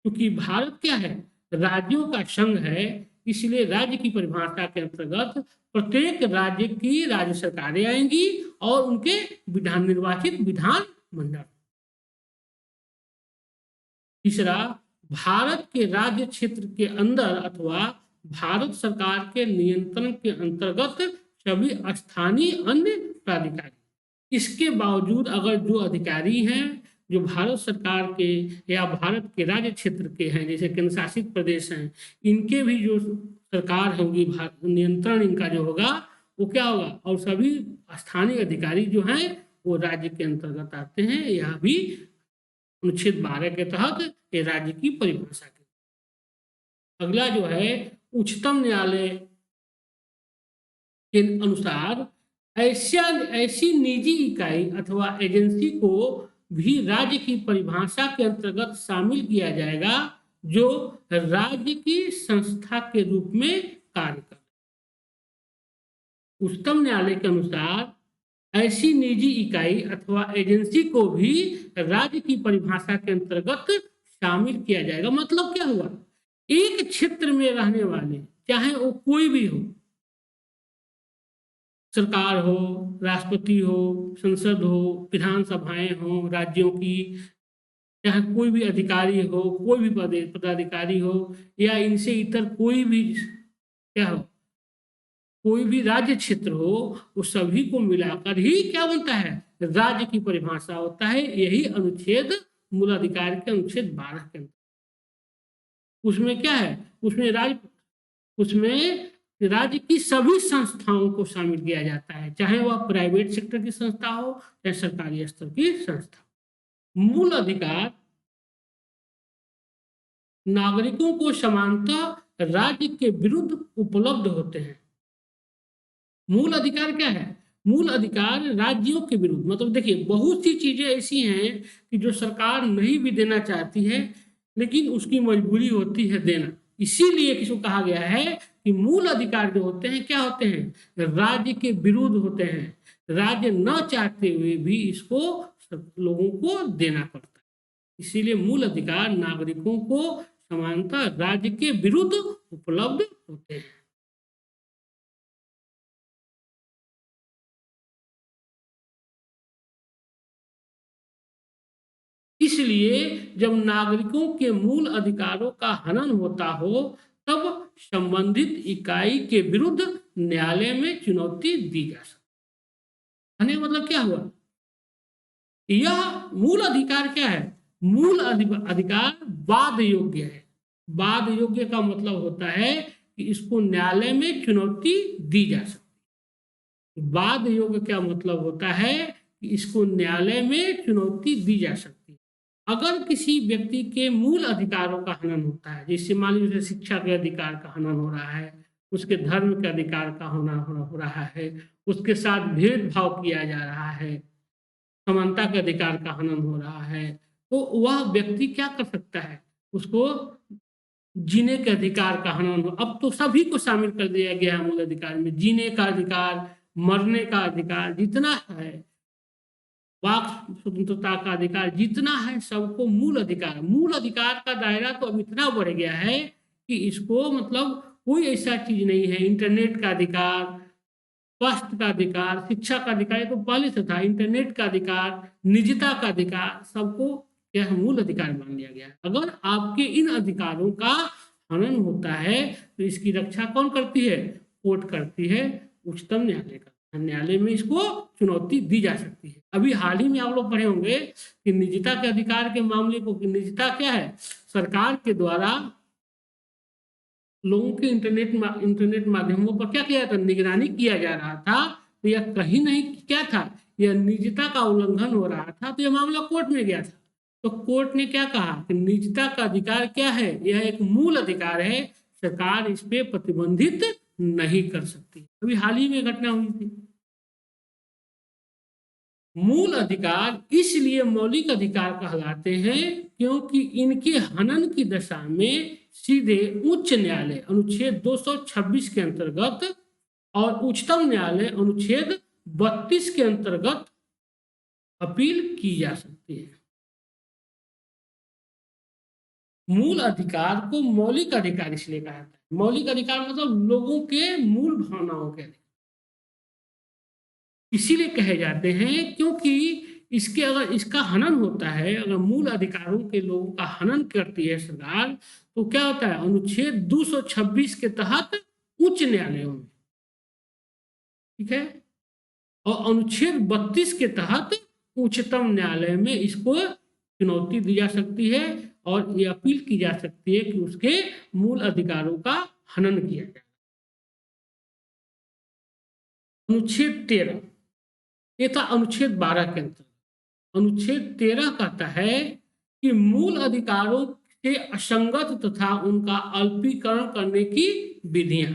क्योंकि भारत क्या है? राज्यों का संघ है, इसलिए राज्य की परिभाषा के अंतर्गत प्रत्येक राज्य की राज्य सरकारें आएंगी और उनके विधान, निर्वाचित विधान मंडल। तीसरा, भारत के राज्य क्षेत्र के अंदर अथवा भारत सरकार के नियंत्रण के अंतर्गत सभी स्थानीय अन्य प्राधिकारी, इसके बावजूद अगर जो अधिकारी हैं जो भारत सरकार के या भारत के राज्य क्षेत्र के हैं, जैसे केंद्र शासित प्रदेश हैं, इनके भी जो सरकार होगी, नियंत्रण इनका जो होगा वो क्या होगा, और सभी स्थानीय अधिकारी जो हैं वो राज्य के अंतर्गत आते हैं। यह भी अनुच्छेद 12 के तहत ये राज्य की परिभाषा की। अगला जो है, उच्चतम न्यायालय के अनुसार ऐसी निजी इकाई अथवा एजेंसी को भी राज्य की परिभाषा के अंतर्गत शामिल किया जाएगा जो राज्य की संस्था के रूप में कार्य करे। उच्चतम न्यायालय के अनुसार ऐसी निजी इकाई अथवा एजेंसी को भी राज्य की परिभाषा के अंतर्गत शामिल किया जाएगा। मतलब क्या हुआ? एक क्षेत्र में रहने वाले, चाहे वो कोई भी हो, सरकार हो, राष्ट्रपति हो, संसद हो, विधानसभाएं हो राज्यों की, चाहे कोई भी अधिकारी हो, कोई भी पदाधिकारी हो, या इनसे इतर कोई भी क्या हो, कोई भी राज्य क्षेत्र हो, वो सभी को मिलाकर ही क्या बनता है? राज्य की परिभाषा होता है। यही अनुच्छेद, मूल अधिकार के अनुच्छेद 12 के अंदर, उसमें क्या है? उसमें राज्य की सभी संस्थाओं को शामिल किया जाता है, चाहे वह प्राइवेट सेक्टर की संस्था हो या सरकारी स्तर की संस्था। मूल अधिकार नागरिकों को समानतः राज्य के विरुद्ध उपलब्ध होते हैं। मूल अधिकार क्या है? मूल अधिकार राज्यों के विरुद्ध, मतलब देखिए बहुत सी चीजें ऐसी हैं कि जो सरकार नहीं भी देना चाहती है लेकिन उसकी मजबूरी होती है देना, इसीलिए किसको कहा गया है कि मूल अधिकार जो होते हैं क्या होते हैं? राज्य के विरुद्ध होते हैं। राज्य न चाहते हुए भी इसको लोगों को देना पड़ता है। इसीलिए मूल अधिकार नागरिकों को समानता राज्य के विरुद्ध उपलब्ध होते हैं। इसलिए जब नागरिकों के मूल अधिकारों का हनन होता हो तब संबंधित इकाई के विरुद्ध न्यायालय में चुनौती दी जा सकती है। मतलब क्या हुआ? यह मूल अधिकार क्या है? मूल अधिकार वाद योग्य है। वाद योग्य का मतलब होता है कि इसको न्यायालय में चुनौती दी जा सकती है। वाद योग्य क्या मतलब होता है? कि इसको न्यायालय में चुनौती दी जा सकती है। अगर किसी व्यक्ति के मूल अधिकारों का हनन होता है, जैसे मान लीजिए शिक्षा के अधिकार का हनन हो रहा है, उसके धर्म के अधिकार का हो रहा है, उसके साथ भेदभाव किया जा रहा है, समानता के अधिकार का हनन हो रहा है, तो वह व्यक्ति क्या कर सकता है? उसको जीने के अधिकार का हनन हो। अब तो सभी को शामिल कर दिया गया है मूल अधिकार में, जीने का अधिकार, मरने का अधिकार, जितना है वाक स्वतंत्रता का अधिकार जितना है, सबको मूल अधिकार। मूल अधिकार का दायरा तो अब इतना बढ़ गया है कि इसको मतलब कोई ऐसा चीज नहीं है। इंटरनेट का अधिकार, स्वास्थ्य का अधिकार, शिक्षा का अधिकार, ये तो पहले से था। इंटरनेट का अधिकार, निजता का अधिकार, सबको यह मूल अधिकार मान लिया गया है। अगर आपके इन अधिकारों का हनन होता है तो इसकी रक्षा कौन करती है? कोर्ट करती है, उच्चतम न्यायालय का। न्यायालय में इसको चुनौती दी जा सकती है। अभी हाल ही में आप लोग पढ़े होंगे कि निजता के अधिकार के मामले को, निजता क्या है? सरकार के द्वारा लोगों के इंटरनेट माध्यमों पर क्या किया था? निगरानी किया जा रहा था। तो यह कहीं नहीं क्या था? यह निजता का उल्लंघन हो रहा था, तो यह मामला कोर्ट में गया था। तो कोर्ट ने क्या कहा कि निजता का अधिकार क्या है? यह एक मूल अधिकार है, सरकार इस पे प्रतिबंधित नहीं कर सकती। अभी हाल ही में घटना हुई थी। मूल अधिकार इसलिए मौलिक अधिकार कहलाते हैं क्योंकि इनके हनन की दशा में सीधे उच्च न्यायालय अनुच्छेद 226 के अंतर्गत और उच्चतम न्यायालय अनुच्छेद 32 के अंतर्गत अपील की जा सकती है। मूल अधिकार को मौलिक अधिकार इसलिए कहा जाता है। मौलिक अधिकार मतलब लोगों के मूल भावनाओं के अधिकार इसीलिए कहे जाते हैं क्योंकि इसके अगर इसका हनन होता है, अगर मूल अधिकारों के लोगों का हनन करती है सरकार, तो क्या होता है, अनुच्छेद 226 के तहत उच्च न्यायालयों में, ठीक है, और अनुच्छेद 32 के तहत उच्चतम न्यायालय में इसको चुनौती दी जा सकती है और ये अपील की जा सकती है कि उसके मूल अधिकारों का हनन किया जाए। अनुच्छेद 13 ये था अनुच्छेद 12 के अंतर्गत। अनुच्छेद 13 कहता है कि मूल अधिकारों से असंगत तथा उनका अल्पीकरण करने की विधियां,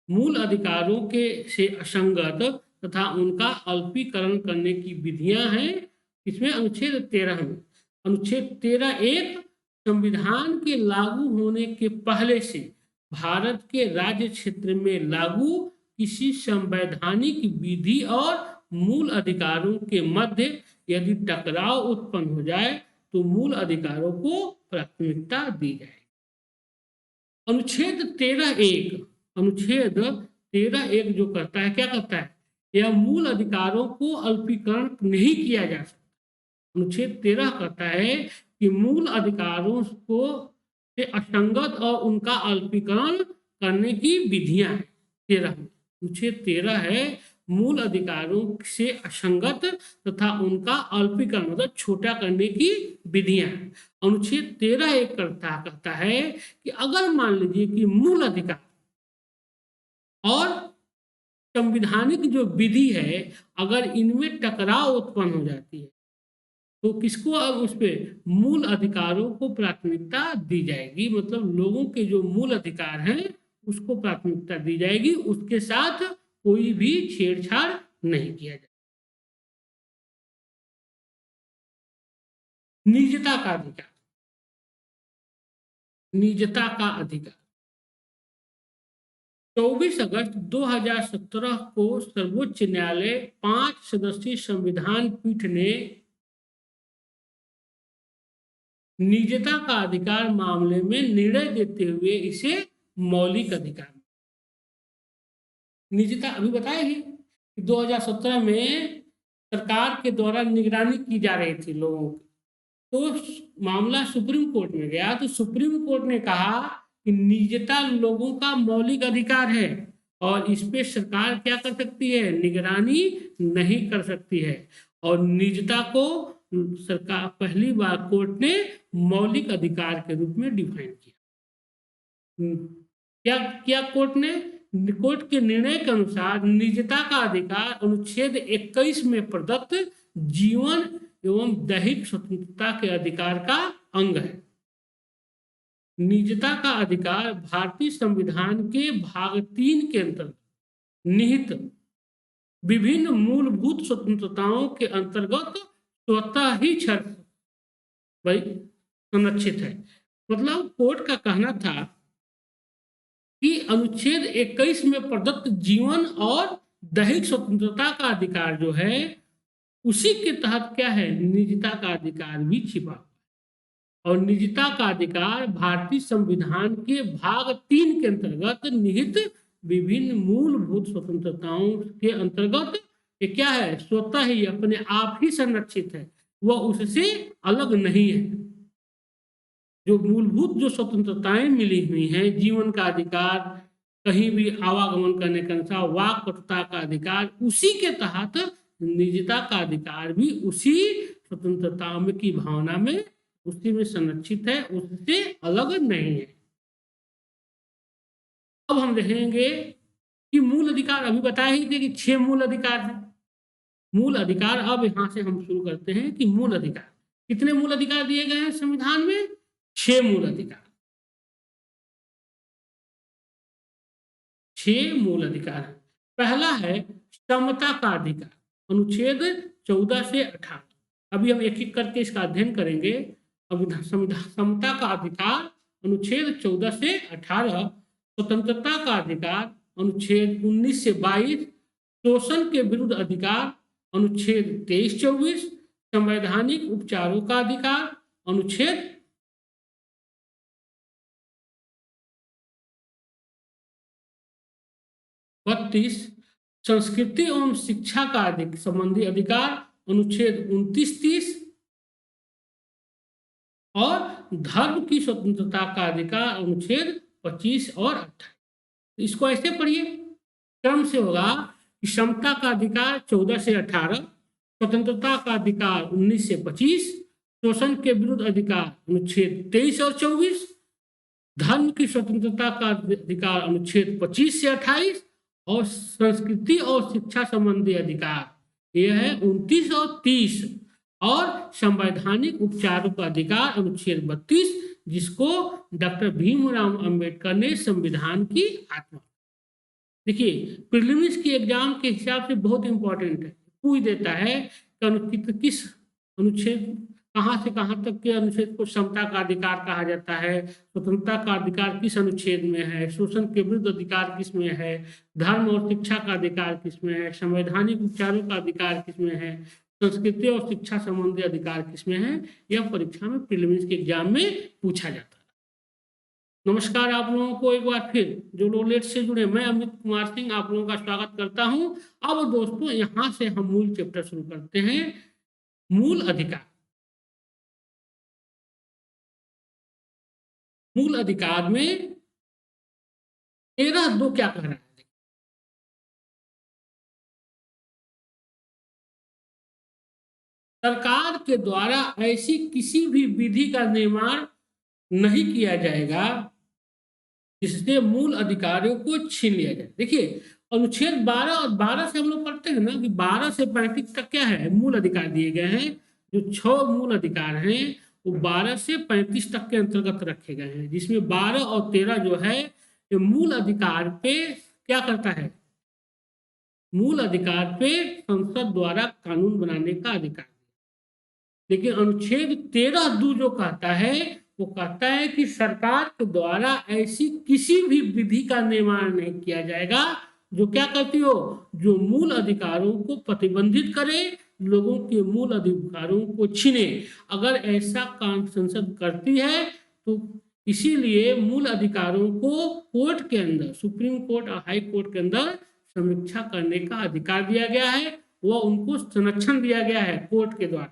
मूल अधिकारों के से असंगत तथा उनका अल्पीकरण करने की विधियां हैं इसमें अनुच्छेद 13 में। अनुच्छेद 13 एक संविधान के लागू होने के पहले से भारत के राज्य क्षेत्र में लागू किसी संवैधानिक विधि और मूल अधिकारों के मध्य यदि टकराव उत्पन्न हो जाए तो मूल अधिकारों को प्राथमिकता दी जाए। अनुच्छेद 13(1) जो करता है, क्या करता है, यह मूल अधिकारों को अल्पीकरण नहीं किया जा सकता। अनुच्छेद 13 कहता है कि मूल अधिकारों को से असंगत और उनका अल्पीकरण करने की विधियां हैं। 13 अनुच्छेद 13 है मूल अधिकारों से असंगत तथा उनका अल्पीकरण मतलब छोटा करने की विधियां। अनुच्छेद 13 एक कहता है कि अगर मान लीजिए कि मूल अधिकार और संविधानिक जो विधि है अगर इनमें टकराव उत्पन्न हो जाती है तो किसको अब उस पर मूल अधिकारों को प्राथमिकता दी जाएगी, मतलब लोगों के जो मूल अधिकार हैं उसको प्राथमिकता दी जाएगी, उसके साथ कोई भी छेड़छाड़ नहीं किया जाए। निजता का अधिकार, निजता का अधिकार 24 अगस्त 2017 को सर्वोच्च न्यायालय 5 सदस्यीय संविधान पीठ ने निजता का अधिकार मामले में निर्णय देते हुए इसे मौलिक अधिकार, निजता अभी बताया ही 2017 में सरकार के द्वारा निगरानी की जा रही थी लोगों की, तो मामला सुप्रीम कोर्ट में गया तो सुप्रीम कोर्ट ने कहा कि निजता लोगों का मौलिक अधिकार है और इस पे सरकार क्या कर सकती है, निगरानी नहीं कर सकती है। और निजता को सरकार पहली बार कोर्ट ने मौलिक अधिकार के रूप में डिफाइन किया। क्या किया कोर्ट ने, कोर्ट के निर्णय के अनुसार निजता का अधिकार अनुच्छेद 21 में प्रदत्त जीवन एवं दैहिक स्वतंत्रता के अधिकार का अंग है। निजता का अधिकार भारतीय संविधान के भाग 3 के अंतर्गत निहित विभिन्न मूलभूत स्वतंत्रताओं के अंतर्गत स्वतः ही भाई संरक्षित है। मतलब कोर्ट का कहना था कि अनुच्छेद 21 में प्रदत्त जीवन और दैहिक स्वतंत्रता का अधिकार जो है उसी के तहत क्या है, निजता का अधिकार भी छिपा और निजता का अधिकार भारतीय संविधान के भाग 3 के अंतर्गत निहित विभिन्न मूलभूत स्वतंत्रताओं के अंतर्गत ये क्या है, स्वतः ही अपने आप ही संरक्षित है, वह उससे अलग नहीं है। जो मूलभूत जो स्वतंत्रताएं मिली हुई हैं, जीवन का अधिकार, कहीं भी आवागमन करने का अनुसार, वाक पटुता का अधिकार, उसी के तहत निजता का अधिकार भी उसी स्वतंत्रता में की भावना में उसी में संरक्षित है, उससे अलग नहीं है। अब हम देखेंगे कि मूल अधिकार अभी बताया ही थे कि 6 मूल अधिकार हैं। मूल अधिकार अब यहां से हम शुरू करते हैं कि मूल अधिकार कितने मूल अधिकार दिए गए हैं संविधान में, 6 मूल अधिकार। 6 मूल अधिकार हैं। पहला है समता का अधिकार, अनुच्छेद 14 से 18। अभी हम एक-एक करके इसका अध्ययन करेंगे। समता का अधिकार अनुच्छेद 14 से 18, स्वतंत्रता का अधिकार अनुच्छेद 19 से 22, शोषण के विरुद्ध अधिकार अनुच्छेद 23-24, संवैधानिक उपचारों का अधिकार अनुच्छेद 32, संस्कृति एवं शिक्षा का संबंधी अधिकार अनुच्छेद 29-30 और धर्म की स्वतंत्रता का अधिकार अनुच्छेद 25 और 28। इसको ऐसे पढ़िए, क्रम से होगा कि समता का अधिकार 14 से 18, स्वतंत्रता का अधिकार 19 से 25, शोषण के विरुद्ध अधिकार अनुच्छेद 23 और 24, धर्म की स्वतंत्रता का अधिकार अनुच्छेद 25 से 28 और संस्कृति और शिक्षा संबंधी अधिकार यह है 29 और 30 और संवैधानिक उपचारों का अधिकार अनुच्छेद 32, जिसको डॉक्टर भीमराव अंबेडकर ने संविधान की आत्मा। देखिए, प्रीलिम्स की एग्जाम के हिसाब से बहुत इंपॉर्टेंट है, पूछ देता है किस अनुच्छेद, कहाँ से कहाँ तक के अनुच्छेद को समता का अधिकार कहा जाता है, स्वतंत्रता का अधिकार किस अनुच्छेद में है, शोषण के विरुद्ध अधिकार किस में है, धर्म और शिक्षा का अधिकार किस में है, संवैधानिक उपचारों का अधिकार किस में है, संस्कृति और शिक्षा संबंधी अधिकार किस में है। यह परीक्षा में प्रीलिम्स के एग्जाम में पूछा जाता है। नमस्कार आप लोगों को एक बार फिर, जो लोग लेट से जुड़े, मैं अमित कुमार सिंह आप लोगों का स्वागत करता हूं। अब दोस्तों यहाँ से हम मूल चैप्टर शुरू करते हैं, मूल अधिकार। मूल अधिकार में 13(2) क्या कह रहा है? सरकार के द्वारा ऐसी किसी भी विधि का निर्माण नहीं किया जाएगा जिससे मूल अधिकारों को छीन लिया जाए। देखिए, अनुच्छेद 12 और 12 से हम लोग पढ़ते हैं ना कि 12 से 35 तक क्या है, मूल अधिकार दिए गए हैं। जो 6 मूल अधिकार हैं वो 12 से 35 तक के अंतर्गत रखे गए हैं, जिसमें 12 और 13 जो है ये मूल अधिकार पे क्या करता है, मूल अधिकार पे संसद द्वारा कानून बनाने का अधिकार। लेकिन अनुच्छेद 13(2) जो कहता है वो कहता है कि सरकार के द्वारा ऐसी किसी भी विधि का निर्माण नहीं किया जाएगा जो क्या करती हो, जो मूल अधिकारों को प्रतिबंधित करे, लोगों के मूल अधिकारों को छीने। अगर ऐसा काम संसद करती है तो इसीलिए मूल अधिकारों को कोर्ट के अंदर, सुप्रीम कोर्ट और हाई कोर्ट के अंदर समीक्षा करने का अधिकार दिया गया है। वह उनको संरक्षण दिया गया है कोर्ट के द्वारा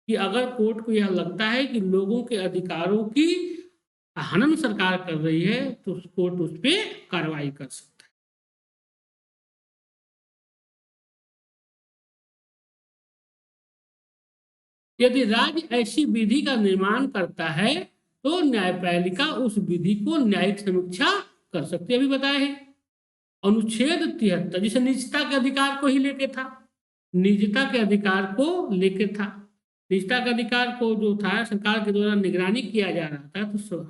कि अगर कोर्ट को यह लगता है कि लोगों के अधिकारों की हनन सरकार कर रही है तो कोर्ट उस पर कार्रवाई कर सकता है। यदि राज्य ऐसी विधि का निर्माण करता है तो न्यायपालिका उस विधि को न्यायिक समीक्षा कर सकती है। अभी बताए हैं अनुच्छेद 73, जिसे निजता के अधिकार को ही लेके था, निजता के अधिकार को लेके था। निजता के अधिकार को जो था सरकार के द्वारा निगरानी किया जा रहा था, तो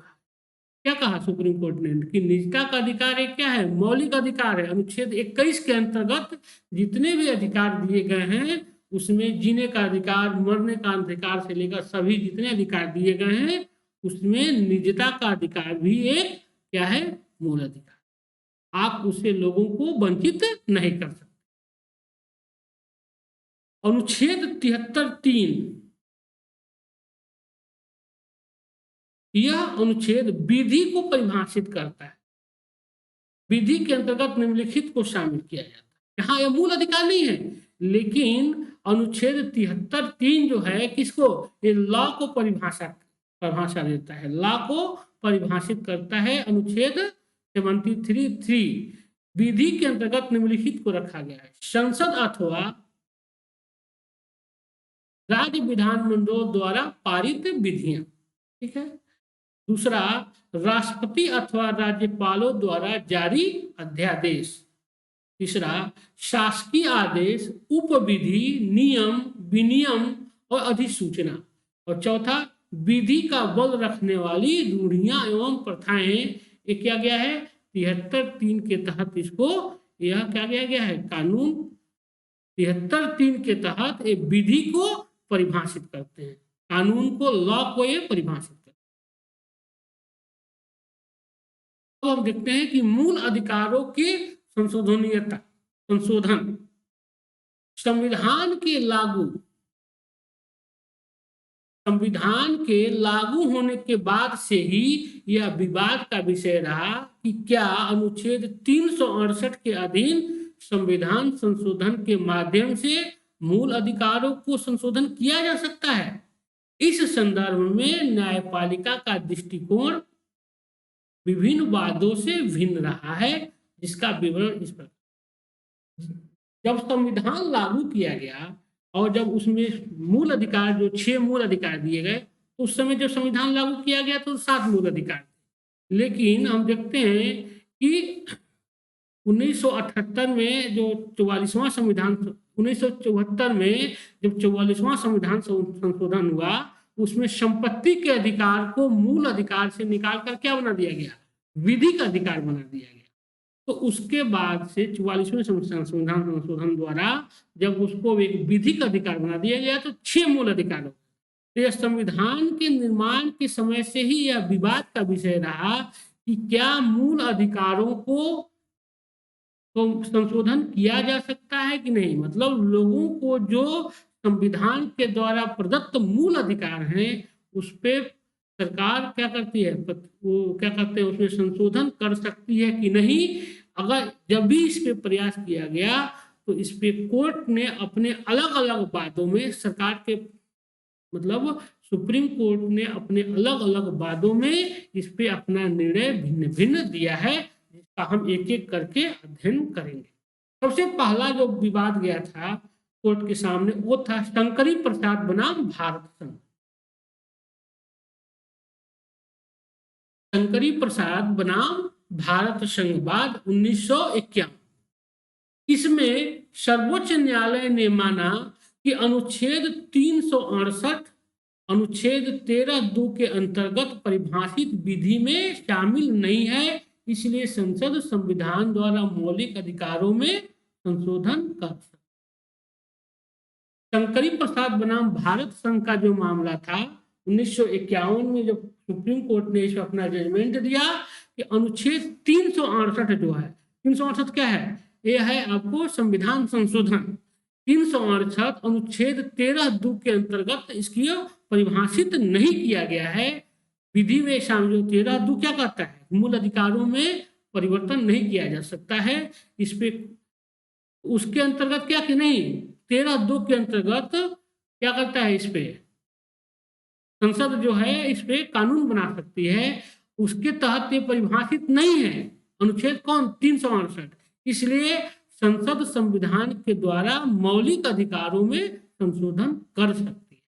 क्या कहा सुप्रीम कोर्ट ने कि निजता का अधिकार एक क्या है, मौलिक अधिकार है। अनुच्छेद 21 के अंतर्गत जितने भी अधिकार दिए गए हैं उसमें जीने का अधिकार, मरने का अधिकार से लेकर सभी जितने अधिकार दिए गए हैं उसमें निजता का अधिकार भी एक क्या है, मूल अधिकार। आप उससे लोगों को वंचित नहीं कर सकते। अनुच्छेद 73(3) यह अनुच्छेद विधि को परिभाषित करता है। विधि के अंतर्गत निम्नलिखित को शामिल किया जाता है। यहाँ यह मूल अधिकार नहीं है, लेकिन अनुच्छेद 73(3) जो है किसको, ये लॉ को परिभाषा देता है, लॉ को परिभाषित करता है। अनुच्छेद 73(3) विधि के अंतर्गत निम्नलिखित को रखा गया है, संसद अथवा राज्य विधानमंडलों द्वारा पारित विधियां। ठीक है। दूसरा, राष्ट्रपति अथवा राज्यपालों द्वारा जारी अध्यादेश। तीसरा, शासकीय आदेश, उपविधि, नियम, विनियम और अधिसूचना। और चौथा, विधि का बल रखने वाली रूढ़ियां एवं प्रथाएं। ये क्या गया है, 73(3) के तहत इसको यह क्या किया गया है, कानून 73(3) के तहत एक विधि को परिभाषित करते हैं, कानून को, लॉ को ये परिभाषित करते हैं। तो हम देखते हैं कि मूल अधिकारों की संशोधनीयता, संशोधन संविधान के लागू होने के बाद से ही यह विवाद का विषय रहा कि क्या अनुच्छेद 368 के अधीन संविधान संशोधन के माध्यम से मूल अधिकारों को संशोधन किया जा सकता है। इस संदर्भ में न्यायपालिका का दृष्टिकोण विभिन्न वादों से भिन्न रहा है, जिसका विवरण इस प्रकार। जब संविधान लागू किया गया और जब उसमें मूल अधिकार जो 6 मूल अधिकार दिए गए, तो उस समय जब संविधान लागू किया गया तो 7 मूल अधिकार थे। लेकिन हम देखते हैं कि 1978 में जो 44वां संविधान, 1974 में जब 44वां संविधान संशोधन हुआ, उसमें संपत्ति के अधिकार को मूल अधिकार से निकाल कर क्या बना दिया गया, विधि का अधिकार बना दिया गया। तो उसके बाद से 44वें संविधान संशोधन द्वारा जब उसको एक विधि का अधिकार बना दिया गया तो 6 मूल अधिकार हो। तो यह संविधान के निर्माण के समय से ही यह विवाद का विषय रहा कि क्या मूल अधिकारों को तो संशोधन किया जा सकता है कि नहीं। मतलब लोगों को जो संविधान के द्वारा प्रदत्त मूल अधिकार हैं उस पर सरकार क्या करती है, वो क्या करते हैं, उसमें संशोधन कर सकती है कि नहीं। अगर जब भी इस पे प्रयास किया गया तो इस पे कोर्ट ने अपने अलग अलग वादों में सरकार के, मतलब सुप्रीम कोर्ट ने अपने अलग अलग वादों में इस पे अपना निर्णय भिन्न भिन्न दिया है, जिसका हम एक एक करके अध्ययन करेंगे। सबसे पहला जो विवाद गया था कोर्ट के सामने वो था शंकरी प्रसाद बनाम भारत संघ। शंकरी प्रसाद बनाम भारत संघवाद 1951। इसमें सर्वोच्च न्यायालय ने माना कि अनुच्छेद 368 अनुच्छेद 13(2) के अंतर्गत परिभाषित विधि में शामिल नहीं है, इसलिए संसद संविधान द्वारा मौलिक अधिकारों में संशोधन कर सकती। शंकरी प्रसाद बनाम भारत संघ का जो मामला था 1951 में जब सुप्रीम कोर्ट ने इस अपना जजमेंट दिया कि अनुच्छेद 368 जो है, 368 क्या है, यह है आपको संविधान संशोधन। 368 अनुच्छेद 13(2) के अंतर्गत इसकी परिभाषित नहीं किया गया है। विधि में शामिल जो 13(2) क्या कहता है, मूल अधिकारों में परिवर्तन नहीं किया जा सकता है। इस पे उसके अंतर्गत क्या कि नहीं, 13(2) के अंतर्गत क्या करता है, इस पे संसद जो है इस पे कानून बना सकती है। उसके तहत ये परिभाषित नहीं है अनुच्छेद कौन, 368। इसलिए संसद संविधान के द्वारा मौलिक अधिकारों में संशोधन कर सकती है।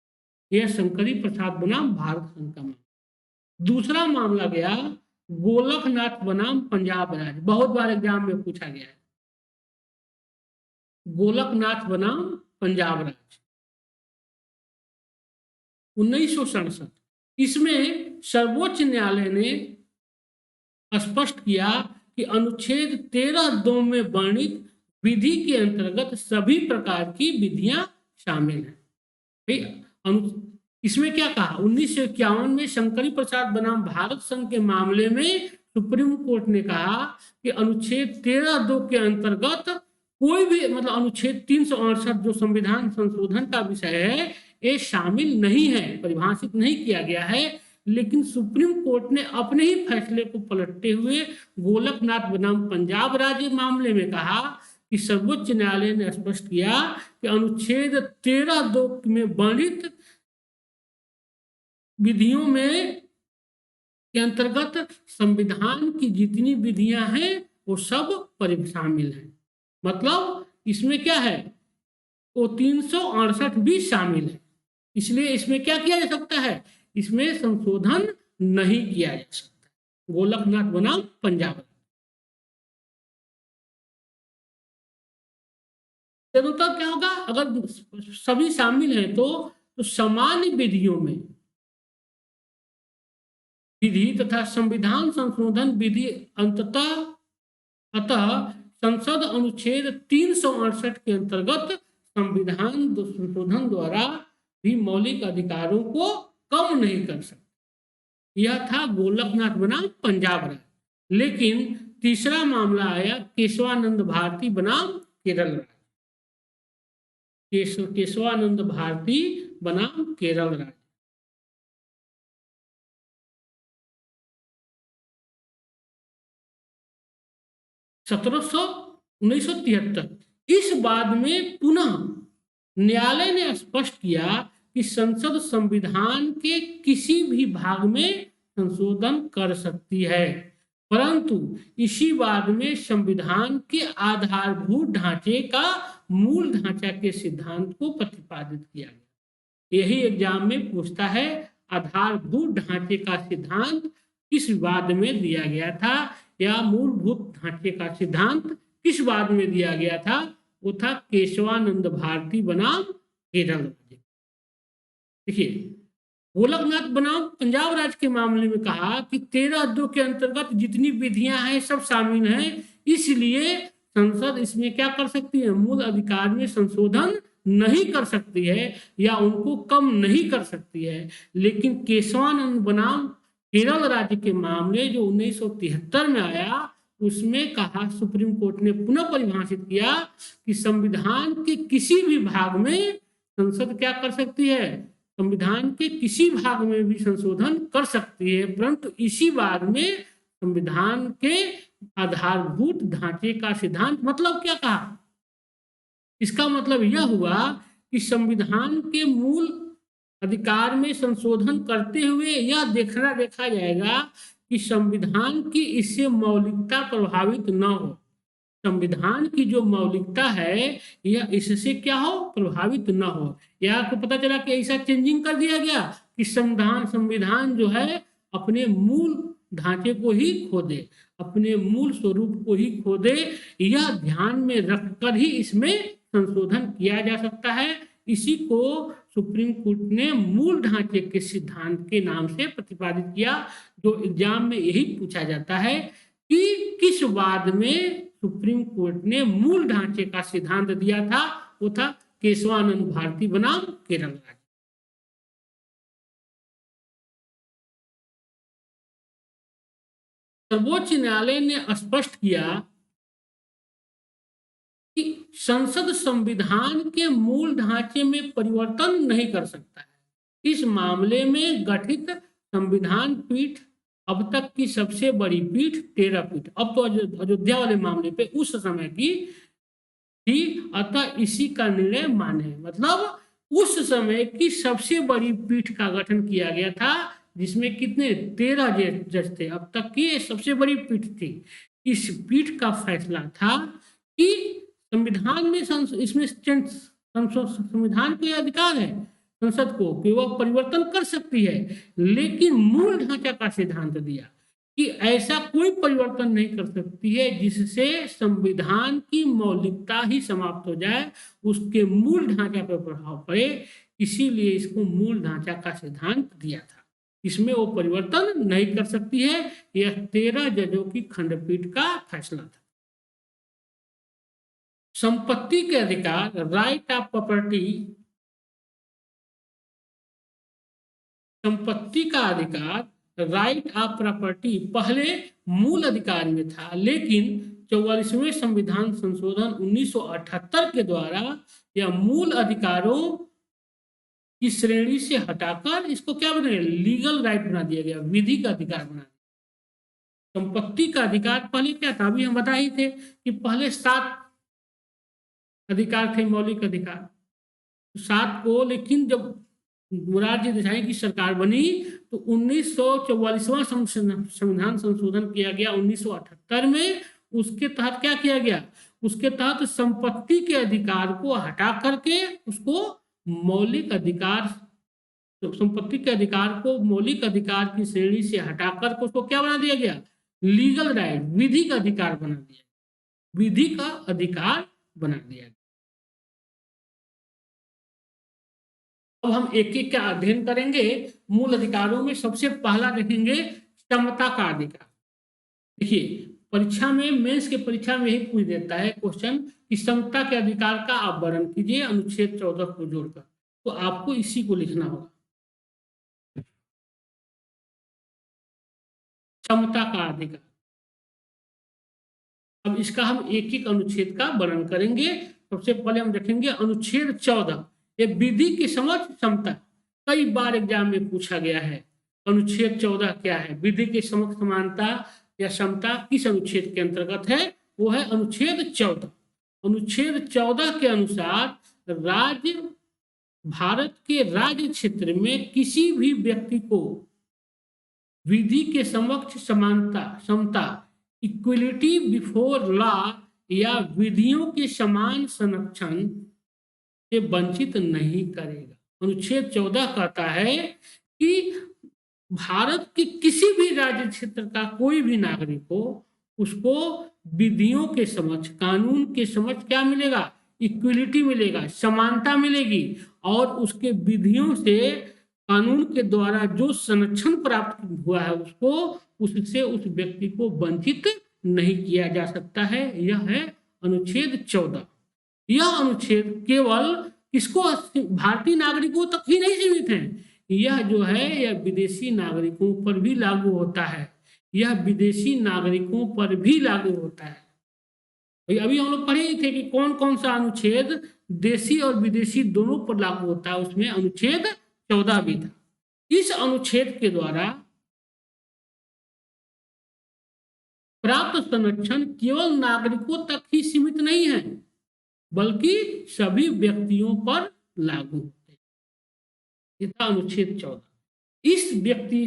यह शंकरी प्रसाद बनाम भारत संघ का मामला। दूसरा मामला गया गोलकनाथ बनाम पंजाब राज्य, बहुत बार एग्जाम में पूछा गया है। गोलकनाथ बनाम पंजाब राज्य 1967। इसमें सर्वोच्च न्यायालय ने स्पष्ट किया कि अनुच्छेद 13(2) में वर्णित विधि के अंतर्गत सभी प्रकार की विधियां शामिल हैं। इसमें क्या कहा, 1951 में शंकरी प्रसाद बनाम भारत संघ के मामले में सुप्रीम कोर्ट ने कहा कि अनुच्छेद 13(2) के अंतर्गत कोई भी, मतलब अनुच्छेद 368 जो संविधान संशोधन का विषय है ये शामिल नहीं है, परिभाषित नहीं किया गया है। लेकिन सुप्रीम कोर्ट ने अपने ही फैसले को पलटते हुए गोलकनाथ बनाम पंजाब राज्य मामले में कहा कि सर्वोच्च न्यायालय ने स्पष्ट किया कि अनुच्छेद 13(2) में वर्णित विधियों में के अंतर्गत संविधान की जितनी विधियां हैं वो सब शामिल हैं। मतलब इसमें क्या है, वो 368 भी शामिल है। इसलिए इसमें क्या किया जा सकता है, इसमें संशोधन नहीं किया जा सकता। गोलकनाथ बनाम पंजाब। तो क्या होगा, अगर सभी शामिल हैं तो सामान्य विधियों में विधि तथा संविधान संशोधन विधि अतः संसद अनुच्छेद 368 के अंतर्गत संविधान संशोधन द्वारा भी मौलिक अधिकारों को कम नहीं कर सकते। यह था गोलकनाथ बनाम पंजाब राज्य। लेकिन तीसरा मामला आया केशवानंद भारती बनाम केरल राज्य। केशवानंद भारती बनाम केरल राज्य। सत्रह 1973। इस बाद में पुनः न्यायालय ने स्पष्ट किया कि संसद संविधान के किसी भी भाग में संशोधन कर सकती है, परंतु इसी बाद में संविधान के आधारभूत ढांचे का मूल ढांचा के सिद्धांत को प्रतिपादित किया गया। यही एग्जाम में पूछता है, आधारभूत ढांचे का सिद्धांत किस वाद में दिया गया था, या मूलभूत ढांचे का सिद्धांत किस वाद में दिया गया था? वो था केशवानंद भारती बनाम केरल राज्य। देखिए, गोलकनाथ बनाम पंजाब राज्य के मामले में कहा कि 13(2) के अंतर्गत जितनी विधियां हैं सब शामिल हैं, इसलिए संसद इसमें क्या कर सकती है? मूल अधिकार में संशोधन नहीं कर सकती है या उनको कम नहीं कर सकती है। लेकिन केशवानंद बनाम केरल राज्य के मामले जो 1973 में आया, उसमें कहा, सुप्रीम कोर्ट ने पुनः परिभाषित किया कि संविधान के किसी भी भाग में संसद क्या कर सकती है? संविधान के किसी भाग में भी संशोधन कर सकती है, परंतु इसी बाद में संविधान के आधारभूत ढांचे का सिद्धांत। मतलब क्या कहा? इसका मतलब यह हुआ कि संविधान के मूल अधिकार में संशोधन करते हुए यह देखा जाएगा कि संविधान की इससे मौलिकता प्रभावित न हो। संविधान की जो मौलिकता है यह इससे क्या हो? प्रभावित न हो। यह आपको पता चला कि ऐसा चेंजिंग कर दिया गया कि संविधान जो है अपने मूल ढांचे को ही खो दे, अपने मूल स्वरूप को ही खो दे। यह ध्यान में रखकर ही इसमें संशोधन किया जा सकता है। इसी को सुप्रीम कोर्ट ने मूल ढांचे के सिद्धांत के नाम से प्रतिपादित किया। जो एग्जाम में यही पूछा जाता है कि किस वाद में सुप्रीम कोर्ट ने मूल ढांचे का सिद्धांत दिया था? वो था केशवानंद भारती बनाम केरल राज्य। सर्वोच्च न्यायालय ने स्पष्ट किया कि संसद संविधान के मूल ढांचे में परिवर्तन नहीं कर सकता है। इस मामले में गठित संविधान पीठ अब तक की सबसे बड़ी पीठ 13 पीठ, अब तो अयोध्या वाले मामले पे उस समय की थी, अतः इसी का निर्णय माने। मतलब उस समय की सबसे बड़ी पीठ का गठन किया गया था, जिसमें कितने? 13 जज थे। अब तक की सबसे बड़ी पीठ थी। इस पीठ का फैसला था कि संविधान में इसमें संविधान को अधिकार है संसद को कि वह परिवर्तन कर सकती है, लेकिन मूल ढांचा का सिद्धांत दिया कि ऐसा कोई परिवर्तन नहीं कर सकती है जिससे संविधान की मौलिकता ही समाप्त हो जाए, उसके मूल ढांचा पर प्रभाव पड़े। इसीलिए इसको मूल ढांचा का सिद्धांत दिया था। इसमें वो परिवर्तन नहीं कर सकती है। यह 13 जजों की खंडपीठ का फैसला था। संपत्ति के अधिकार, राइट ऑफ प्रॉपर्टी, संपत्ति का अधिकार, राइट ऑफ प्रॉपर्टी पहले मूल अधिकार में था, लेकिन 44वें संविधान संशोधन 1978 के द्वारा यह मूल अधिकारों की श्रेणी से हटाकर इसको क्या बना दिया? लीगल राइट बना दिया गया, विधि का अधिकार बना दिया। संपत्ति का अधिकार पहले क्या था? अभी हम बता ही थे कि पहले 7 अधिकार थे, मौलिक अधिकार 7 को, लेकिन जब मोरारजी देसाई की सरकार बनी तो 1944वां संविधान संशोधन किया गया 1978 में। उसके तहत क्या किया गया? उसके तहत संपत्ति के अधिकार को हटा करके उसको मौलिक अधिकार, संपत्ति के अधिकार को मौलिक अधिकार की श्रेणी से हटाकर उसको क्या बना दिया गया? लीगल राइट, विधि का अधिकार बना दिया, विधि का अधिकार बना दिया। अब हम एक एक का अध्ययन करेंगे। मूल अधिकारों में सबसे पहला देखेंगे समता का अधिकार। देखिए परीक्षा में, मेंस के परीक्षा में यही पूछ देता है क्वेश्चन कि समता के अधिकार का आप वर्णन कीजिए अनुच्छेद 14 को जोड़कर, तो आपको इसी को लिखना होगा, समता का अधिकार। अब इसका हम एक एक अनुच्छेद का वर्णन करेंगे। सबसे पहले हम देखेंगे अनुच्छेद 14, ये विधि की समझ समता, कई बार एग्जाम में पूछा गया है। अनुच्छेद 14 क्या है? विधि की समझ समानता या समता किस अनुच्छेद के अंतर्गत है? वो है अनुच्छेद 14। अनुच्छेद 14 के अनुसार राज्य, भारत के राज्य क्षेत्र में किसी भी व्यक्ति को विधि के समक्ष समानता, समता, इक्वलिटी बिफोर लॉ या विधियों के समान संरक्षण से वंचित नहीं करेगा। अनुच्छेद 14 कहता है कि भारत के किसी भी राज्य क्षेत्र का कोई भी नागरिक हो, उसको विधियों के समक्ष, कानून के समक्ष क्या मिलेगा? इक्वलिटी मिलेगा, समानता मिलेगी, और उसके विधियों से, कानून के द्वारा जो संरक्षण प्राप्त हुआ है उसको, उससे उस व्यक्ति को वंचित नहीं किया जा सकता है। यह है अनुच्छेद 14। यह अनुच्छेद केवल किसको, भारतीय नागरिकों तक ही नहीं सीमित है, यह जो है यह विदेशी नागरिकों पर भी लागू होता है। यह विदेशी नागरिकों पर भी लागू होता है। अभी हम लोग पढ़े ही थे कि कौन कौन सा अनुच्छेद देशी और विदेशी दोनों पर लागू होता है, उसमें अनुच्छेद 14 भी था। इस अनुच्छेद के द्वारा प्राप्त संरक्षण केवल नागरिकों तक ही सीमित नहीं है, बल्कि सभी व्यक्तियों पर लागू होते हैं। यह था अनुच्छेद 14। इस व्यक्ति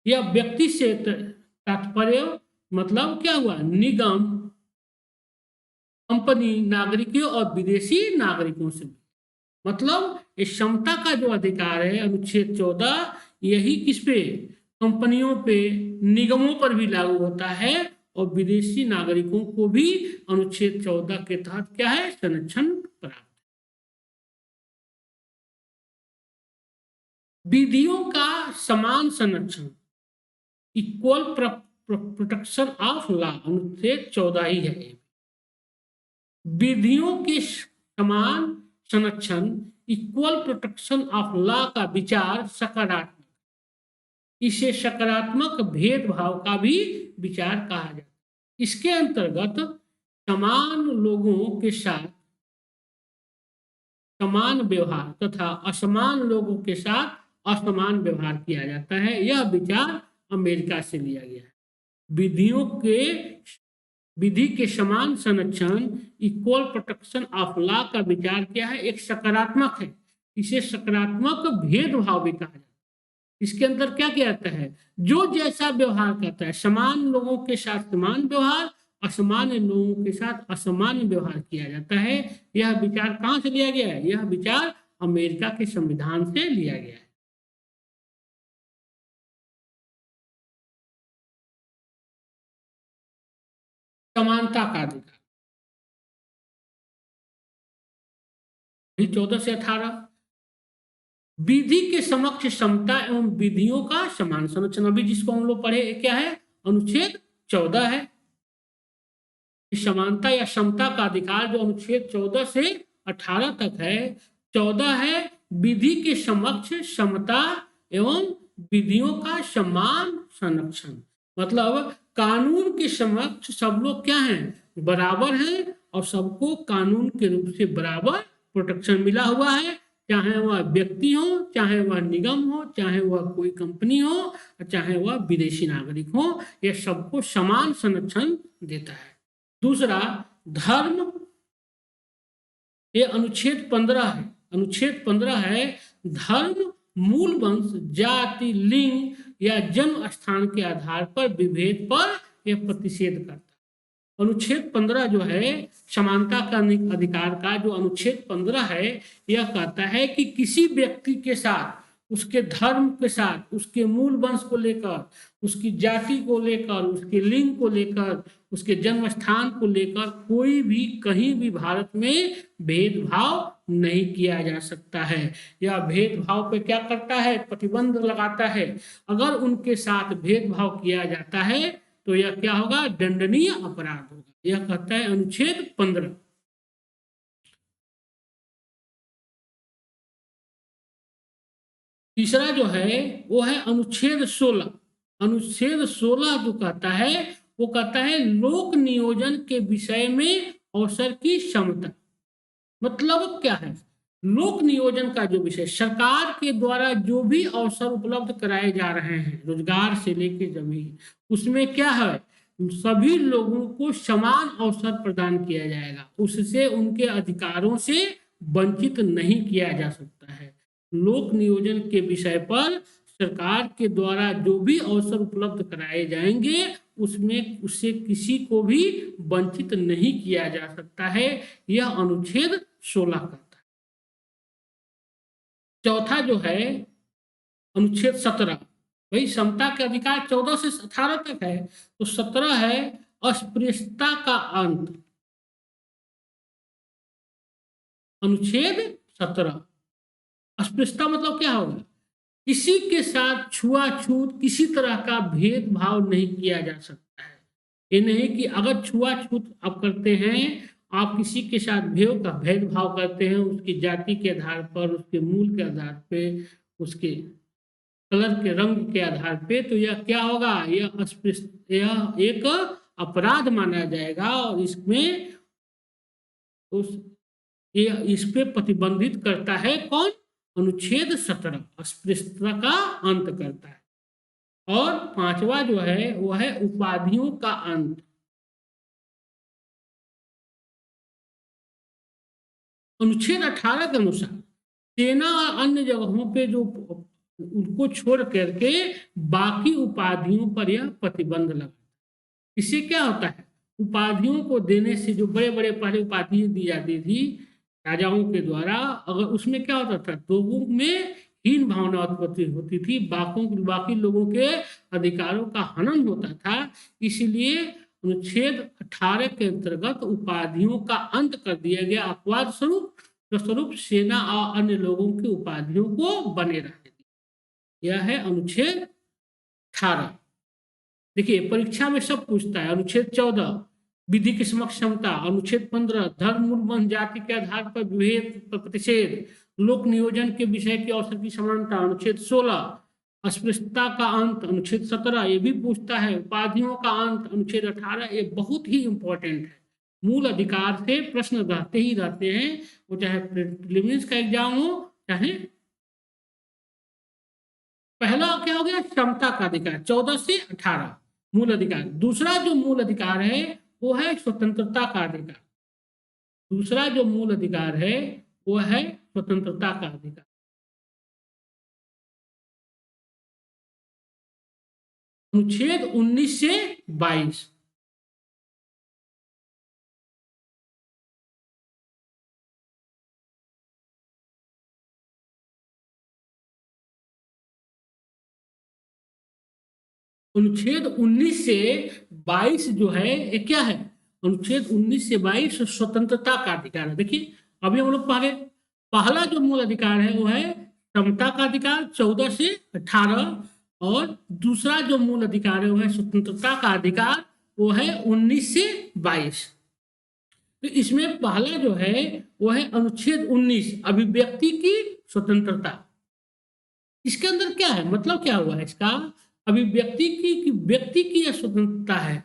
या व्यक्ति से तात्पर्य मतलब क्या हुआ? निगम, कंपनी, नागरिकों और विदेशी नागरिकों से। मतलब इस समता का जो अधिकार है अनुच्छेद 14, यही किस पे? कंपनियों पे, निगमों पर भी लागू होता है, और विदेशी नागरिकों को भी अनुच्छेद 14 के तहत क्या है? संरक्षण प्राप्त। विधियों का समान संरक्षण, इक्वल प्रोटेक्शन ऑफ लॉ, अनुच्छेद 14 ही है। विधियों के समान संरक्षण, इक्वल प्रोटेक्शन ऑफ लॉ का विचार सकारात्मक, इसे सकारात्मक भेदभाव का भी विचार कहा जाता है। इसके अंतर्गत समान लोगों के साथ समान व्यवहार तथा असमान लोगों के साथ असमान व्यवहार किया जाता है। यह विचार अमेरिका से लिया गया है। विधि के समान संरक्षण, इक्वल प्रोटेक्शन ऑफ लॉ का विचार क्या है? एक सकारात्मक है, इसे सकारात्मक भेदभाव भी कहा जाता है। इसके अंदर क्या किया जाता है? जो जैसा व्यवहार करता है, समान लोगों के साथ समान व्यवहार, असमान लोगों के साथ असमान व्यवहार किया जाता है। यह विचार कहां से लिया गया है? यह विचार अमेरिका के संविधान से लिया गया है। समानता का अधिकार 14 से 18, विधि के समक्ष समता एवं विधियों का समान संरक्षण, अभी जिसको हम लोग पढ़े क्या है? अनुच्छेद 14 है। समानता या समता का अधिकार जो अनुच्छेद 14 से 18 तक है। 14 है विधि के समक्ष समता एवं विधियों का समान संरक्षण, मतलब कानून के समक्ष सब लोग क्या हैं? बराबर हैं, और सबको कानून के रूप से बराबर प्रोटेक्शन मिला हुआ है, चाहे वह व्यक्ति हो, चाहे वह निगम हो, चाहे वह कोई कंपनी हो, चाहे वह विदेशी नागरिक हो, यह सबको समान संरक्षण देता है। दूसरा धर्म, ये अनुच्छेद 15 है। अनुच्छेद 15 है धर्म, मूल वंश, जाति, लिंग या जन्म स्थान के आधार पर विभेद पर यह प्रतिषेध करता है। अनुच्छेद 15 जो है समानता का अधिकार का जो अनुच्छेद 15 है, यह कहता है कि किसी व्यक्ति के साथ, उसके धर्म के साथ, उसके मूल वंश को लेकर, उसकी जाति को लेकर, उसके लिंग को लेकर, उसके जन्म स्थान को लेकर कोई भी कहीं भी भारत में भेदभाव नहीं किया जा सकता है। यह भेदभाव पे क्या करता है, प्रतिबंध लगाता है। अगर उनके साथ भेदभाव किया जाता है तो यह क्या होगा, दंडनीय अपराध होगा। यह कहता है अनुच्छेद 15। तीसरा जो है वो है अनुच्छेद 16। अनुच्छेद 16 जो कहता है वो कहता है लोक नियोजन के विषय में अवसर की समता। मतलब क्या है, लोक नियोजन का जो विषय, सरकार के द्वारा जो भी अवसर उपलब्ध कराए जा रहे हैं रोजगार से लेके जमीन, उसमें क्या है, सभी लोगों को समान अवसर प्रदान किया जाएगा, उससे उनके अधिकारों से वंचित नहीं किया जा सकता है। लोक नियोजन के विषय पर सरकार के द्वारा जो भी अवसर उपलब्ध कराए जाएंगे उसमें उससे किसी को भी वंचित नहीं किया जा सकता है। यह अनुच्छेद 16 करता है। चौथा जो है अनुच्छेद 17, भाई समता के अधिकार 14 से 18 तक है, तो 17 है अस्पृश्यता का अंत। अनुच्छेद 17, अस्पृश्यता मतलब क्या होगा, किसी के साथ छुआछूत, किसी तरह का भेदभाव नहीं किया जा सकता है। ये नहीं कि अगर छुआछूत आप करते हैं, आप किसी के साथ भेदभाव करते हैं उसकी जाति के आधार पर, उसके मूल के आधार पे, उसके कलर के रंग के आधार पे, तो यह क्या होगा, यह एक अपराध माना जाएगा और इसमें उस ये इस पे प्रतिबंधित करता है कौन, अनुच्छेद 17 अस्पृश्यता का अंत करता है। और पांचवा जो है वो है उपाधियों का अंत। अनुच्छेद 18 के अनुसार सेना और अन्य जगहों पे जो उनको छोड़ करके बाकी उपाधियों पर यह प्रतिबंध लगा। इससे क्या होता है, उपाधियों को देने से जो बड़े बड़े पहले उपाधि दी जाती थी राजाओं के द्वारा, अगर उसमें क्या होता था, लोगों में हीन भावना उत्पत्ति होती थी, बाकी लोगों के अधिकारों का हनन होता था। इसलिए अनुच्छेद 18 के अंतर्गत उपाधियों का अंत कर दिया गया, अपवाद स्वरूप सेना और अन्य लोगों की उपाधियों को बने रहने दिया। यह है अनुच्छेद 18। देखिए परीक्षा में सब पूछता है। अनुच्छेद 14 विधि की समक्ष क्षमता, अनुच्छेद 15 धर्म मूल वंश जाति के आधार पर विभेद पर प्रतिषेध, लोक नियोजन के विषय के अवसर की समानता, अनुच्छेद 16 अस्पृश्यता का अंत, अनुच्छेद 17 ये भी पूछता है, उपाधियों का अंत अनुच्छेद 18, ये बहुत ही इंपॉर्टेंट है। मूल अधिकार से प्रश्न रहते ही रहते हैं, वो चाहे प्रीलिम्स का एग्जाम हो चाहे। पहला क्या हो गया, क्षमता का अधिकार 14 से 18 मूल अधिकार। दूसरा जो मूल अधिकार है वो है स्वतंत्रता का अधिकार। दूसरा जो मूल अधिकार है वो है स्वतंत्रता का अधिकार। अनुच्छेद 19 से 22। अनुच्छेद 19 से 22 जो है ये क्या है, अनुच्छेद 19 से 22 स्वतंत्रता का अधिकार है। देखिए अभी हम लोग पहला जो मूल अधिकार है वो है समता का अधिकार 14 से 18, और दूसरा जो मूल अधिकार है वो है स्वतंत्रता का अधिकार, वो है 19 से 22। तो इसमें पहला जो है वो है अनुच्छेद 19 अभिव्यक्ति की स्वतंत्रता। इसके अंदर क्या है, मतलब क्या हुआ है इसका, अभिव्यक्ति की व्यक्ति की यह स्वतंत्रता है।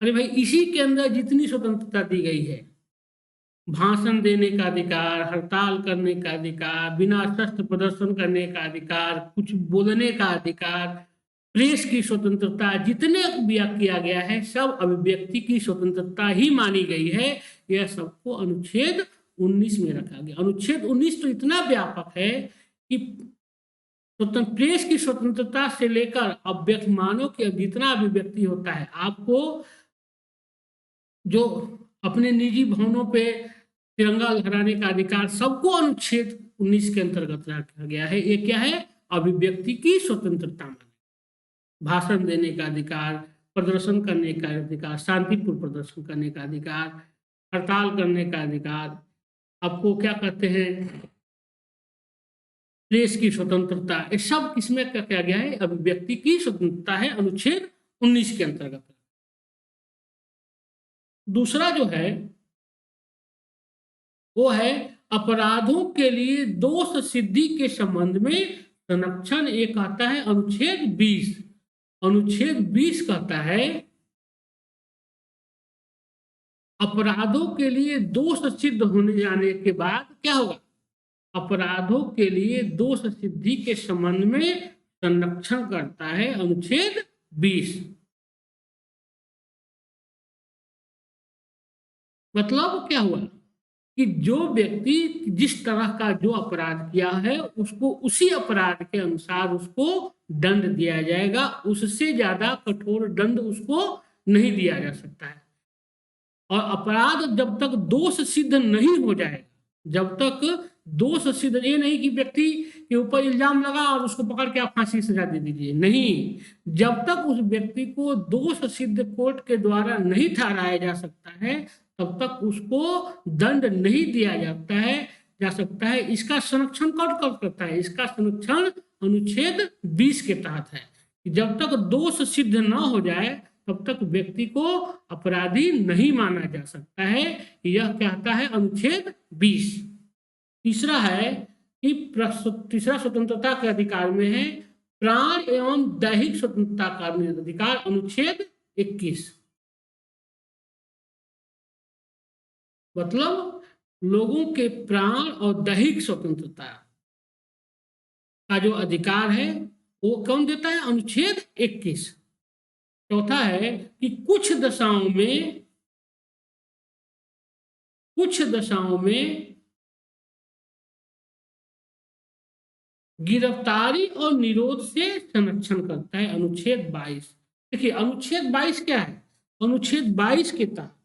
अरे भाई इसी के अंदर जितनी स्वतंत्रता दी गई है, भाषण देने का अधिकार, हड़ताल करने का अधिकार, बिना शस्त्र प्रदर्शन करने का अधिकार, कुछ बोलने का अधिकार, प्रेस की स्वतंत्रता, जितने भी किया गया है सब अभिव्यक्ति की स्वतंत्रता ही मानी गई है। यह सबको अनुच्छेद 19 में रखा गया। अनुच्छेद 19 तो इतना व्यापक है कि प्रेस की स्वतंत्रता से लेकर अव्यक्त मानव की जितना अभिव्यक्ति होता है, आपको जो अपने निजी भवनों पे तिरंगा लहराने का अधिकार, सबको अनुच्छेद 19 के अंतर्गत रखा गया है। ये क्या है, अभिव्यक्ति की स्वतंत्रता माने, भाषण देने का अधिकार, प्रदर्शन करने का अधिकार, शांतिपूर्ण प्रदर्शन करने का अधिकार, हड़ताल करने का अधिकार, आपको क्या कहते हैं, प्रेस की स्वतंत्रता, ये सब किसमें क्या किया गया है, अभिव्यक्ति की स्वतंत्रता है, अनुच्छेद 19 के अंतर्गत। दूसरा जो है वो है अपराधों के लिए दोष सिद्धि के संबंध में संरक्षण, एक आता है अनुच्छेद 20। अनुच्छेद 20 कहता है अपराधों के लिए दोष सिद्ध होने जाने के बाद क्या होगा, अपराधों के लिए दोष सिद्धि के संबंध में संरक्षण करता है अनुच्छेद 20। मतलब क्या हुआ कि जो व्यक्ति जिस तरह का जो अपराध किया है उसको उसी अपराध के अनुसार उसको दंड दिया जाएगा, उससे ज्यादा कठोर दंड उसको नहीं दिया जा सकता है। और अपराध जब तक दोष सिद्ध नहीं हो जाएगा, जब तक दोष सिद्ध, ये नहीं कि व्यक्ति के ऊपर इल्जाम लगा और उसको पकड़ के आप फांसी सजा दे दीजिए, नहीं, जब तक उस व्यक्ति को दोष सिद्ध कोर्ट के द्वारा नहीं ठहराया जा सकता है तब तक उसको दंड नहीं दिया जाता है, जा सकता है। इसका संरक्षण कौन कौन करता है, इसका संरक्षण अनुच्छेद 20 के तहत है। जब तक दोष सिद्ध न हो जाए तब तक व्यक्ति को अपराधी नहीं माना जा सकता है, यह कहता है अनुच्छेद 20। तीसरा है कि तीसरा स्वतंत्रता के अधिकार में है प्राण एवं दैहिक स्वतंत्रता का अधिकार, अनुच्छेद 21। मतलब लोगों के प्राण और दैहिक स्वतंत्रता का जो अधिकार है वो कौन देता है, अनुच्छेद 21। चौथा है कि कुछ दशाओं में गिरफ्तारी और निरोध से संरक्षण करता है, अनुच्छेद 22। देखिए अनुच्छेद 22 क्या है, अनुच्छेद 22 के तहत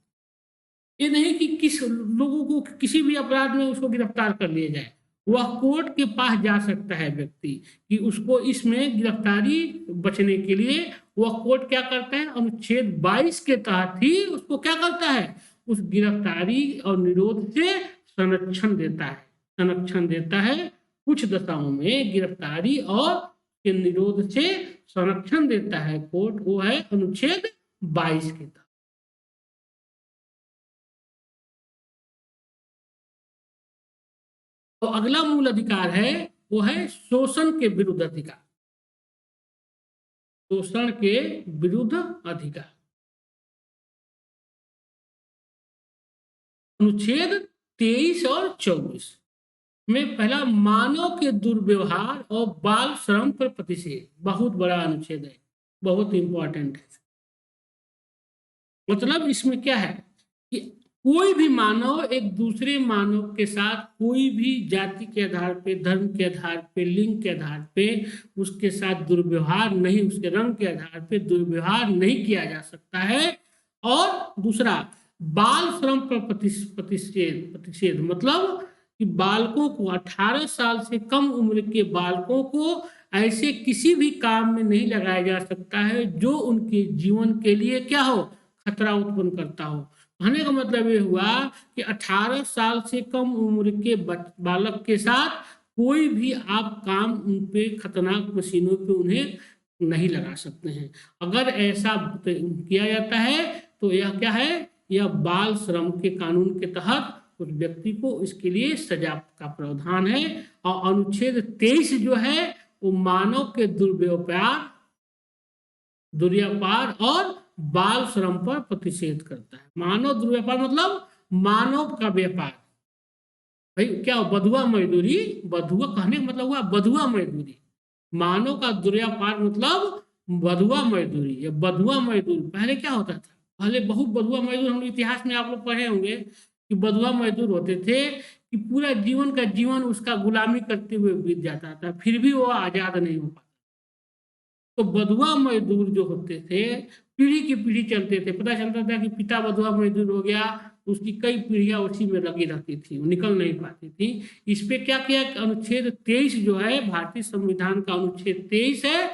ये नहीं कि किस लोगों को किसी भी अपराध में उसको गिरफ्तार कर लिया जाए, वह कोर्ट के पास जा सकता है व्यक्ति कि उसको इसमें गिरफ्तारी बचने के लिए वह कोर्ट क्या करता है, अनुच्छेद 22 के तहत ही उसको क्या करता है, उस गिरफ्तारी और निरोध से संरक्षण देता है। कुछ दशाओं में गिरफ्तारी और के निरोध से संरक्षण देता है कोर्ट, वो है अनुच्छेद 22 के तहत। तो अगला मूल अधिकार है वो है शोषण के विरुद्ध अधिकार, शोषण के विरुद्ध अधिकार, अनुच्छेद 23 और 24 में पहला मानव के दुर्व्यवहार और बाल श्रम पर प्रतिषेध, बहुत बड़ा अनुच्छेद है, बहुत इंपॉर्टेंट है। मतलब इसमें क्या है कि कोई भी मानव एक दूसरे मानव के साथ कोई भी जाति के आधार पे, धर्म के आधार पे, लिंग के आधार पे उसके साथ दुर्व्यवहार नहीं, उसके रंग के आधार पे दुर्व्यवहार नहीं किया जा सकता है। और दूसरा बाल श्रम पर प्रतिषेध, मतलब कि बालकों को 18 साल से कम उम्र के बालकों को ऐसे किसी भी काम में नहीं लगाया जा सकता है जो उनके जीवन के लिए क्या हो, खतरा उत्पन्न करता हो। कहने का मतलब ये हुआ कि 18 साल से कम उम्र के बालक के साथ कोई भी आप काम उन पे खतरनाक मशीनों पे उन्हें नहीं लगा सकते हैं। अगर ऐसा किया जाता है तो यह क्या है, यह बाल श्रम के कानून के तहत उस व्यक्ति को इसके लिए सजा का प्रावधान है। और अनुच्छेद 23 जो है वो मानव के दुर्व्यापार और बाल श्रम पर प्रतिषेध करता है। मानव दुर्व्यापार मतलब मानव का व्यापार, भाई क्या बधुआ मजदूरी, बधुआ कहने का मतलब हुआ बधुआ मजदूरी, मानव का दुर्व्यापार मतलब बधुआ मजदूरी या बधुआ मजदूर। पहले क्या होता था, पहले बहुत बधुआ मजदूर, हम इतिहास में आप लोग पढ़े होंगे कि बधुआ मजदूर होते थे कि पूरा जीवन उसका गुलामी करते हुए बीत जाता था, फिर भी वो आजाद नहीं हो पाता। तो बधुआ मजदूर जो होते थे पीढ़ी की पीढ़ी चलते थे, पता चलता था कि पिता बधुआ मजदूर हो गया, उसकी कई पीढ़ियां उसी में लगी रहती थी, वो निकल नहीं पाती थी। इस पे क्या किया, अनुच्छेद 23 जो है भारतीय संविधान का अनुच्छेद 23 है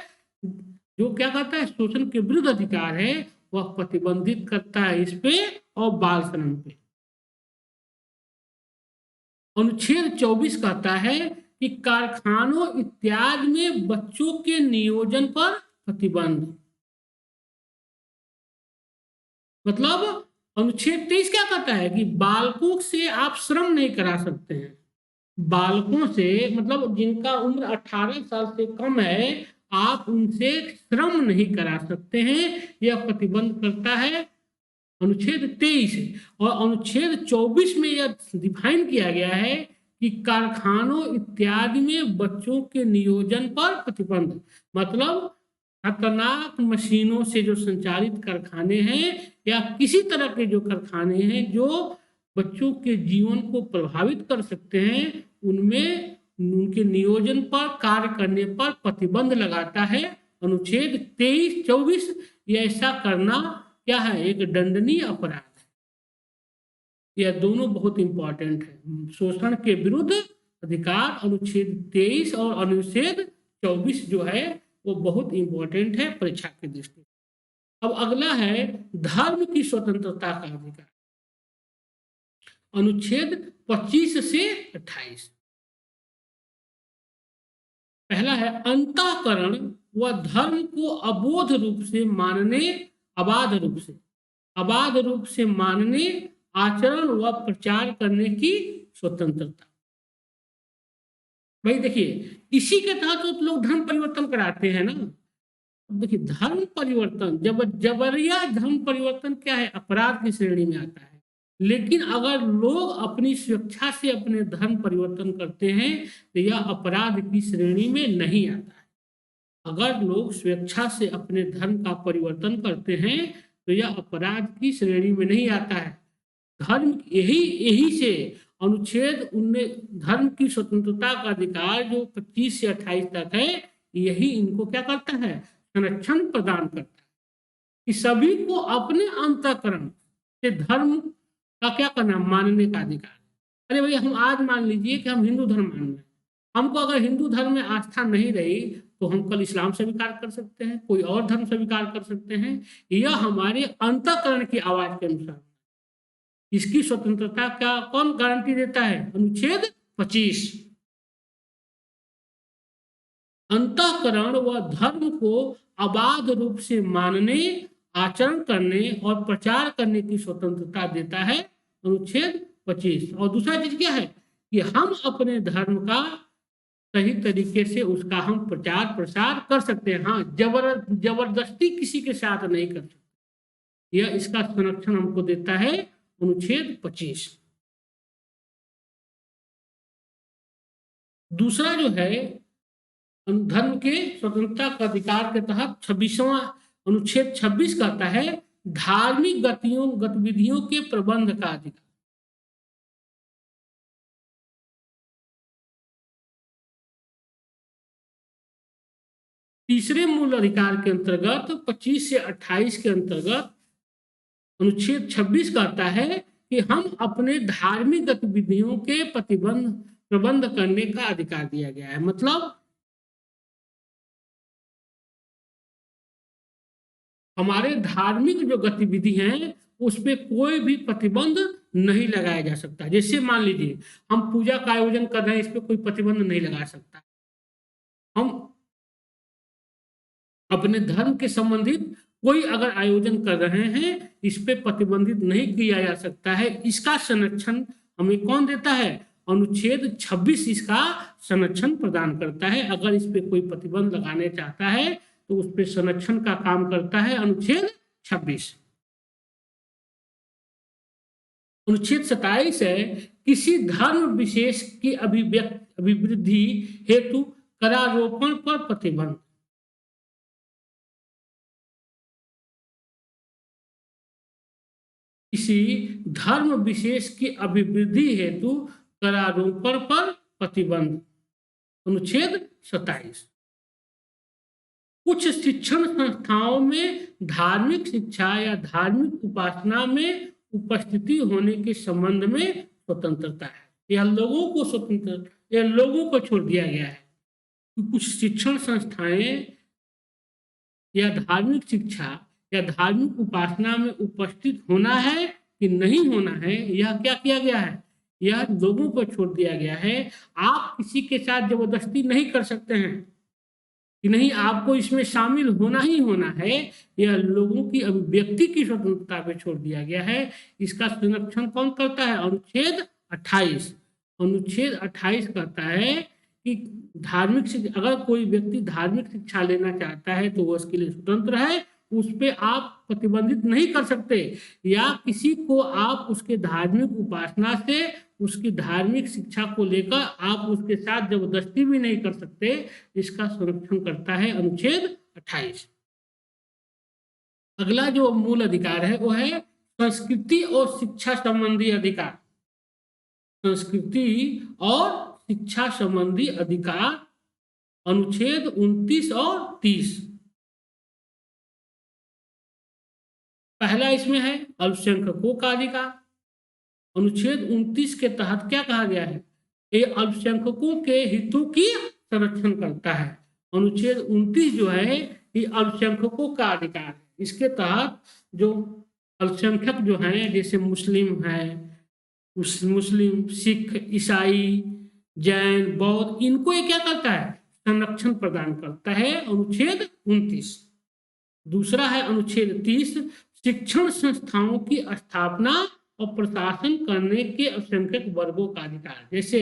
जो क्या कहता है, शोषण के विरुद्ध अधिकार है, वह प्रतिबंधित करता है इस पे और बाल श्रम पे। अनुच्छेद 24 कहता है कि कारखानों इत्यादि में बच्चों के नियोजन पर प्रतिबंध। मतलब अनुच्छेद 23 क्या कहता है कि बालकों से आप श्रम नहीं करा सकते हैं। बालकों से मतलब जिनका उम्र 18 साल से कम है, आप उनसे श्रम नहीं करा सकते हैं, यह प्रतिबंध करता है अनुच्छेद 23। और अनुच्छेद 24 में यह डिफाइन किया गया है कि कारखानों इत्यादि में बच्चों के नियोजन पर प्रतिबंध। मतलब खतरनाक मशीनों से जो संचालित कारखाने हैं या किसी तरह के जो कारखाने हैं जो बच्चों के जीवन को प्रभावित कर सकते हैं, उनमें उनके नियोजन पर कार्य करने पर प्रतिबंध लगाता है अनुच्छेद 23-24। ये ऐसा करना क्या है, एक दंडनीय अपराध है। यह दोनों बहुत इंपॉर्टेंट है। शोषण के विरुद्ध अधिकार अनुच्छेद 23 और अनुच्छेद 24 जो है वो बहुत इंपॉर्टेंट है परीक्षा की दृष्टि से। अब अगला है धर्म की स्वतंत्रता का अधिकार, अनुच्छेद 25 से 28। पहला है अंतःकरण व धर्म को अबाध रूप से मानने, आचरण व प्रचार करने की स्वतंत्रता। भाई देखिए, इसी के तहत तो लोग धर्म परिवर्तन कराते हैं ना। देखिए, धर्म परिवर्तन जबरिया धर्म परिवर्तन क्या है, अपराध की श्रेणी में आता है। लेकिन अगर लोग अपनी स्वेच्छा से अपने धर्म परिवर्तन करते हैं तो यह अपराध की श्रेणी में नहीं आता है। अगर लोग स्वेच्छा से अपने धर्म का परिवर्तन करते हैं तो यह अपराध की श्रेणी में नहीं आता है। धर्म यही से अनुच्छेद 19 धर्म की स्वतंत्रता का अधिकार जो 25 से 28 तक है, यही इनको क्या करता है, संरक्षण प्रदान करता है कि सभी को अपने अंतःकरण से धर्म का क्या करना, मानने का अधिकार। अरे भैया, हम आज मान लीजिए कि हम हिंदू धर्म मान रहे हैं, हमको अगर हिंदू धर्म में आस्था नहीं रही तो हम कल इस्लाम स्वीकार कर सकते हैं, कोई और धर्म स्वीकार कर सकते हैं। यह हमारे अंतःकरण की आवाज के अनुसार। इसकी स्वतंत्रता का कौन गारंटी देता है, अनुच्छेद 25। अंतःकरण व धर्म को अबाध रूप से मानने, आचरण करने और प्रचार करने की स्वतंत्रता देता है अनुच्छेद 25। और दूसरा चीज क्या है कि हम अपने धर्म का सही तरीके से उसका हम प्रचार प्रसार कर सकते हैं। हाँ, जबरदस्ती किसी के साथ नहीं कर सकते। यह इसका संरक्षण हमको देता है अनुच्छेद 25। दूसरा जो है धर्म के स्वतंत्रता का अधिकार के तहत 26वां अनुच्छेद 26 कहता है धार्मिक गतिविधियों के प्रबंध का अधिकार। तीसरे मूल अधिकार के अंतर्गत 25 से 28 के अंतर्गत अनुच्छेद 26 कहता है कि हम अपने धार्मिक गतिविधियों के प्रबंध करने का अधिकार दिया गया है। मतलब हमारे धार्मिक जो गतिविधि हैं उस पर कोई भी प्रतिबंध नहीं लगाया जा सकता। जैसे मान लीजिए हम पूजा का आयोजन कर रहे हैं, इस पर कोई प्रतिबंध नहीं लगा सकता। हम अपने धर्म के संबंधित कोई अगर आयोजन कर रहे हैं, इस पे प्रतिबंधित नहीं किया जा सकता है। इसका संरक्षण हमें कौन देता है, अनुच्छेद 26 इसका संरक्षण प्रदान करता है। अगर इस पे कोई प्रतिबंध लगाने चाहता है तो उस पे संरक्षण का काम करता है अनुच्छेद 26। अनुच्छेद 27 है किसी धर्म विशेष की अभिवृद्धि हेतु करारोपण पर प्रतिबंध। किसी धर्म विशेष की अभिवृद्धि हेतु करारोपण पर प्रतिबंध, अनुच्छेद 27। कुछ शिक्षण संस्थाओं में धार्मिक शिक्षा या धार्मिक उपासना में उपस्थिति होने के संबंध में स्वतंत्रता है। यह लोगों को छोड़ दिया गया है कि कुछ शिक्षण संस्थाएं या धार्मिक शिक्षा या धार्मिक उपासना में उपस्थित होना है कि नहीं होना है, यह क्या किया गया है, यह लोगों पर छोड़ दिया गया है। आप किसी के साथ जबरदस्ती नहीं कर सकते हैं कि नहीं आपको इसमें शामिल होना ही होना है। यह लोगों की अभिव्यक्ति की स्वतंत्रता पे छोड़ दिया गया है। इसका संरक्षण कौन करता है? अनुच्छेद 28। अनुच्छेद 28 कहता है कि धार्मिक शिक्षा, अगर कोई व्यक्ति धार्मिक शिक्षा लेना चाहता है तो वह उसके लिए स्वतंत्र है, उस पर आप प्रतिबंधित नहीं कर सकते, या किसी को आप उसके धार्मिक उपासना से, उसकी धार्मिक शिक्षा को लेकर आप उसके साथ जबरदस्ती भी नहीं कर सकते। इसका संरक्षण करता है अनुच्छेद 28। अगला जो मूल अधिकार है वो है संस्कृति और शिक्षा संबंधी अधिकार। संस्कृति और शिक्षा संबंधी अधिकार अनुच्छेद 29 और 30। पहला इसमें है अल्पसंख्यकों का अधिकार। अनुच्छेद 29 के तहत क्या कहा गया है? ये अल्पसंख्यकों के हितों की संरक्षण करता है। अनुच्छेद 29 जो है ये अल्पसंख्यकों का अधिकार है। इसके तहत जो अल्पसंख्यक जो हैं, जैसे मुस्लिम है, मुस्लिम, सिख, ईसाई, जैन, बौद्ध, इनको ये क्या करता है? संरक्षण प्रदान करता है, अनुच्छेद 29। दूसरा है अनुच्छेद 30, शिक्षण संस्थाओं की स्थापना और प्रशासन करने के अल्पसंख्यक वर्गों का अधिकार। जैसे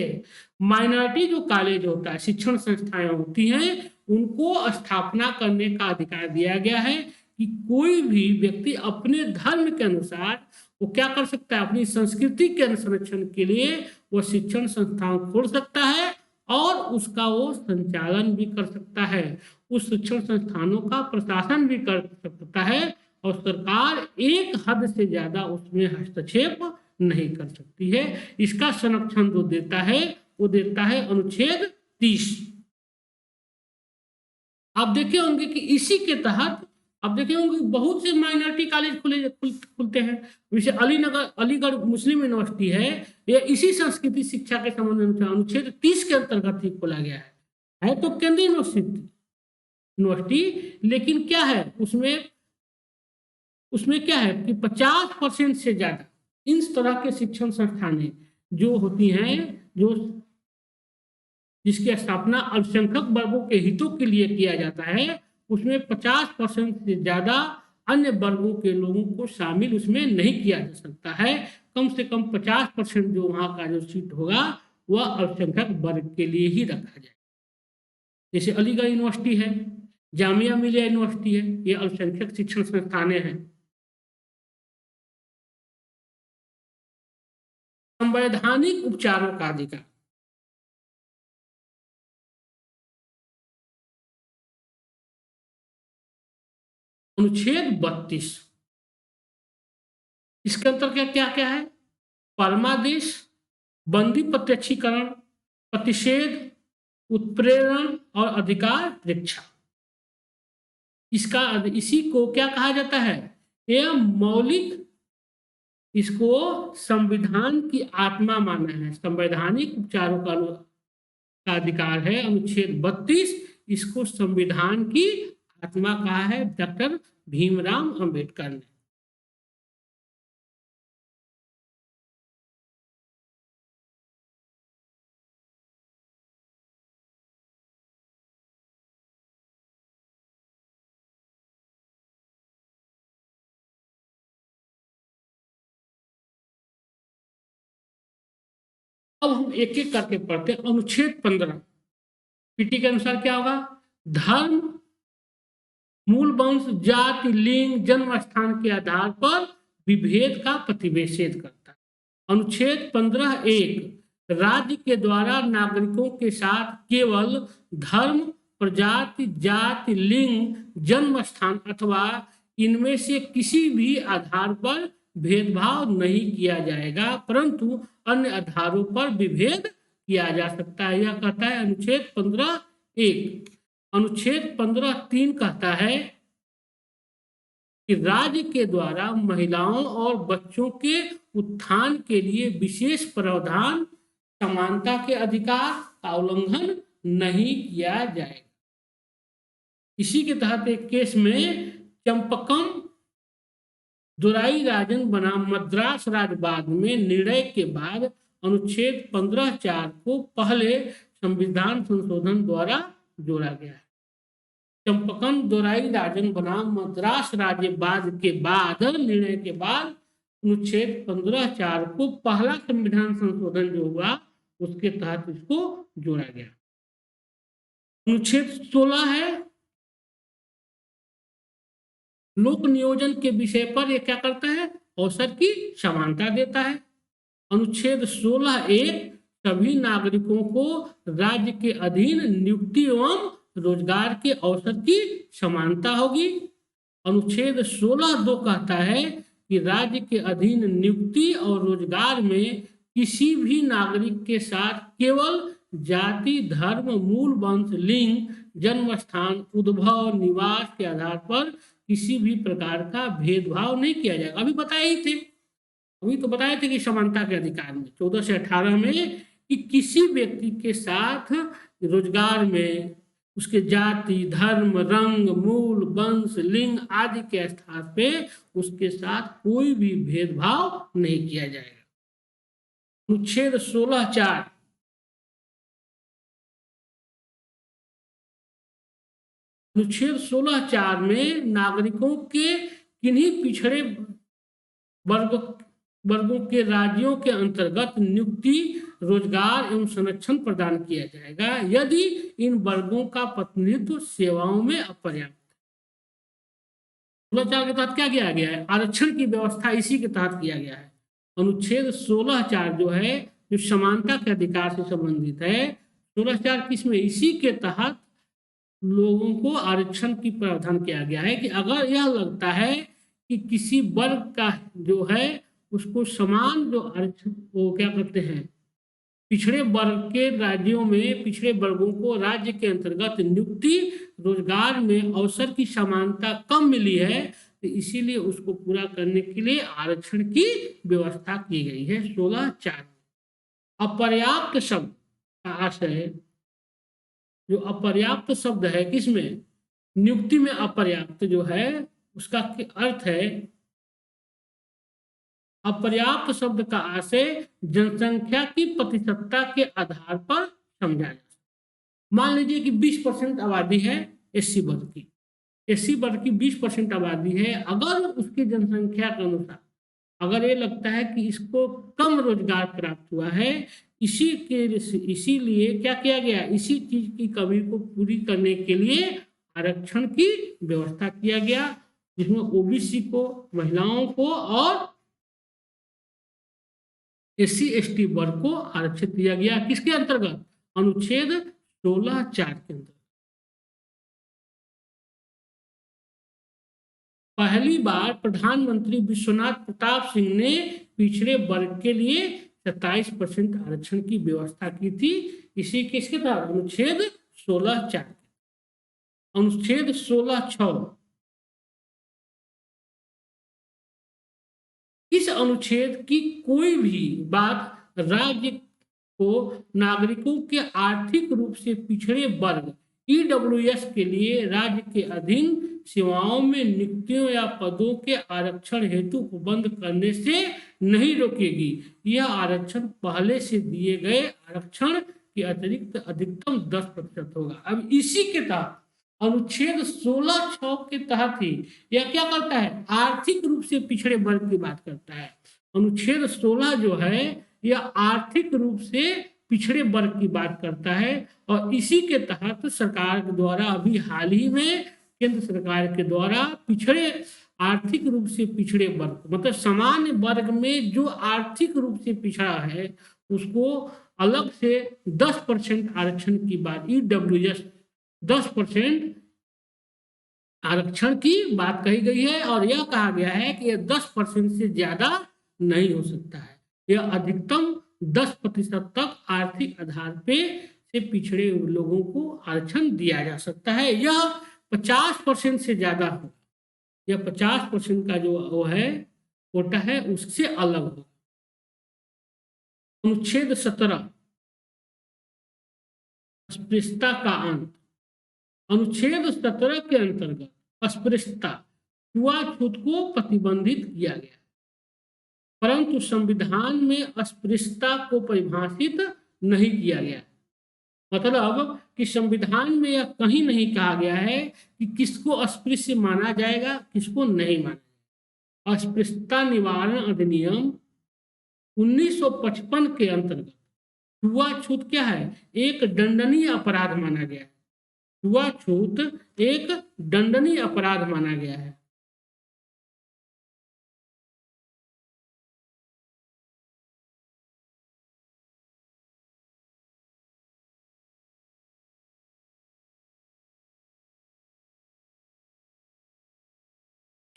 माइनॉरिटी जो कॉलेज होता है, शिक्षण संस्थाएं होती हैं, उनको स्थापना करने का अधिकार दिया गया है कि कोई भी व्यक्ति अपने धर्म के अनुसार वो क्या कर सकता है? अपनी संस्कृति के संरक्षण के लिए वो शिक्षण संस्थान खोल सकता है और उसका वो संचालन भी कर सकता है। उस शिक्षण संस्थानों का प्रशासन भी कर सकता है और सरकार एक हद से ज्यादा उसमें हस्तक्षेप नहीं कर सकती है। इसका संरक्षण जो देता है वो देता है अनुच्छेद 30। आप देखे होंगे कि इसी के तहत आप देखे होंगे बहुत से माइनॉरिटी कॉलेज खुलते हैं। जैसे अलीगढ़ मुस्लिम यूनिवर्सिटी है, ये इसी संस्कृति शिक्षा के संबंध में अनुच्छेद 30 के अंतर्गत ही खोला गया है तो केंद्रीय यूनिवर्सिटी, लेकिन क्या है उसमें क्या है कि 50% से ज्यादा इन तरह के शिक्षण संस्थानें जो होती हैं, जो जिसकी स्थापना अल्पसंख्यक वर्गों के हितों के लिए किया जाता है, उसमें 50% से ज्यादा अन्य वर्गों के लोगों को शामिल उसमें नहीं किया जा सकता है। कम से कम 50% जो वहां का जो सीट होगा वह अल्पसंख्यक वर्ग के लिए ही रखा जाए। जैसे अलीगढ़ यूनिवर्सिटी है, जामिया मिलिया यूनिवर्सिटी है, ये अल्पसंख्यक शिक्षण संस्थानें हैं। संवैधानिक उपचारों का अधिकार। अनुच्छेद 32, इसके अंतर्गत क्या क्या है? परमादेश, बंदी प्रत्यक्षीकरण, प्रतिषेध, उत्प्रेरण और अधिकार रक्षा। इसी को क्या कहा जाता है? यह मौलिक, इसको संविधान की आत्मा माना है। संवैधानिक उपचारों का अधिकार है अनुच्छेद 32। इसको संविधान की आत्मा कहा है डॉक्टर भीमराव अंबेडकर ने। अब हम एक एक करके पढ़ते हैं। अनुच्छेद 15 पीटी के अनुसार क्या होगा? धर्म, मूल वंश, जाति, लिंग, जन्म स्थान के आधार पर विभेद का प्रतिषेध करता है। अनुच्छेद 15(1) राज्य के द्वारा नागरिकों के साथ केवल धर्म, प्रजाति, जाति, लिंग, जन्म स्थान अथवा इनमें से किसी भी आधार पर भेदभाव नहीं किया जाएगा, परंतु अन्य आधारों पर विभेद किया जा सकता है। यह कहता है अनुच्छेद 15(1). अनुच्छेद 15(3) कहता है कि राज्य के द्वारा महिलाओं और बच्चों के उत्थान के लिए विशेष प्रावधान, समानता के अधिकार का उल्लंघन नहीं किया जाएगा। इसी के तहत एक केस में चंपकम दुराई राजन बनाम मद्रास राज्य बाद में निर्णय के बाद अनुच्छेद 15(4) को पहले संविधान संशोधन द्वारा जोड़ा गया है। चंपकन दोराई राजन बनाम मद्रास राज्य वाद के बाद निर्णय के बाद अनुच्छेद 15(4) को पहला संविधान संशोधन जो हुआ उसके तहत इसको जोड़ा गया। अनुच्छेद 16 है लोक नियोजन के विषय पर, यह क्या करता है, अवसर की समानता देता है। अनुच्छेद 16(1) सभी नागरिकों को राज्य के अधीन नियुक्ति एवं रोजगार के अवसर की समानता होगी। अनुच्छेद 16(2) कहता है कि राज्य के अधीन नियुक्ति और रोजगार में किसी भी नागरिक के साथ केवल जाति, धर्म, मूल वंश, लिंग, जन्म स्थान, उद्भव, निवास के आधार पर किसी भी प्रकार का भेदभाव नहीं किया जाएगा। अभी तो बताए थे कि समानता के अधिकार में 14 से 18 में कि किसी व्यक्ति के साथ रोजगार में उसके जाति, धर्म, रंग, मूल, वंश, लिंग आदि के आधार पे उसके साथ कोई भी भेदभाव नहीं किया जाएगा। अनुच्छेद 16(4) अनुच्छेद 16(4) में नागरिकों के किन्हीं पिछड़े वर्गों के राज्यों के अंतर्गत नियुक्ति, रोजगार एवं संरक्षण प्रदान किया जाएगा यदि इन वर्गों का प्रतिनिधित्व सेवाओं में अपर्याप्त है। 16(4) के तहत क्या किया गया है, आरक्षण की व्यवस्था इसी के तहत किया गया है। अनुच्छेद 16(4) जो है जो समानता के अधिकार से संबंधित है, 16(4) किसमें, इसी के तहत लोगों को आरक्षण की प्रावधान किया गया है कि अगर यह लगता है कि किसी वर्ग का जो है उसको समान जो आरक्षण, वो क्या करते हैं, पिछड़े वर्ग के राज्यों में पिछड़े वर्गों को राज्य के अंतर्गत नियुक्ति, रोजगार में अवसर की समानता कम मिली है, तो इसीलिए उसको पूरा करने के लिए आरक्षण की व्यवस्था की गई है। 16(4) अपर्याप्त शब्द का आशय, जो अपर्याप्त शब्द है किसमें, नियुक्ति में अपर्याप्त जो है उसका अर्थ है, अपर्याप्त शब्द का आशय जनसंख्या की प्रतिशतता के आधार पर समझा जा सकता। मान लीजिए कि 20% आबादी है एससी वर्ग की, एससी वर्ग की 20% आबादी है, अगर उसकी जनसंख्या के अनुसार अगर ये लगता है कि इसको कम रोजगार प्राप्त हुआ है, इसीलिए क्या किया गया, इसी चीज की कमी को पूरी करने के लिए आरक्षण की व्यवस्था किया गया, जिसमें ओबीसी को, महिलाओं को और एससी एसटी वर्ग को आरक्षित किया गया। किसके अंतर्गत, अनुच्छेद 16(4) के अंतर्गत। पहली बार प्रधानमंत्री विश्वनाथ प्रताप सिंह ने पिछड़े वर्ग के लिए 27% आरक्षण की व्यवस्था की थी, इसी किसके तहत, अनुच्छेद 16(4). अनुच्छेद 16(6) इस अनुच्छेद की कोई भी बात राज्य को नागरिकों के आर्थिक रूप से पिछड़े वर्ग ईडब्ल्यूएस के लिए राज्य के अधीन सेवाओं में नियुक्तियों या पदों के आरक्षण हेतु उपबंध करने से नहीं रोकेगी। यह आरक्षण पहले से दिए गए आरक्षण के अतिरिक्त अधिकतम 10% होगा। अब इसी के तहत अनुच्छेद 16(6) के तहत ही यह क्या करता है, आर्थिक रूप से पिछड़े वर्ग की बात करता है। अनुच्छेद 16 जो है यह आर्थिक रूप से पिछड़े वर्ग की बात करता है, और इसी के तहत सरकार के द्वारा अभी हाल ही में केंद्र सरकार के द्वारा पिछड़े आर्थिक रूप से पिछड़े वर्ग, मतलब सामान्य वर्ग में जो आर्थिक रूप से पिछड़ा है उसको अलग से 10% आरक्षण की बात, ईडब्ल्यूएस 10% आरक्षण की बात कही गई है, और यह कहा गया है कि यह 10% से ज्यादा नहीं हो सकता है, यह अधिकतम 10% तक आर्थिक आधार पे से पिछड़े लोगों को आरक्षण दिया जा सकता है। यह 50% से ज्यादा हो, यह 50% का जो वो है कोटा है उससे अलग हो। अनुच्छेद 17 अस्पृश्यता का अंत। अनुच्छेद 17 के अंतर्गत अस्पृश्यता, छुआछूत को प्रतिबंधित किया गया। परंतु संविधान में अस्पृश्यता को परिभाषित नहीं किया गया। मतलब कि संविधान में यह कहीं नहीं कहा गया है कि किसको अस्पृश्य माना जाएगा, किसको नहीं माना जाएगा। अस्पृश्यता निवारण अधिनियम 1955 के अंतर्गत छुआछूत क्या है, एक दंडनीय अपराध माना गया है। छुआछूत एक दंडनीय अपराध माना गया है।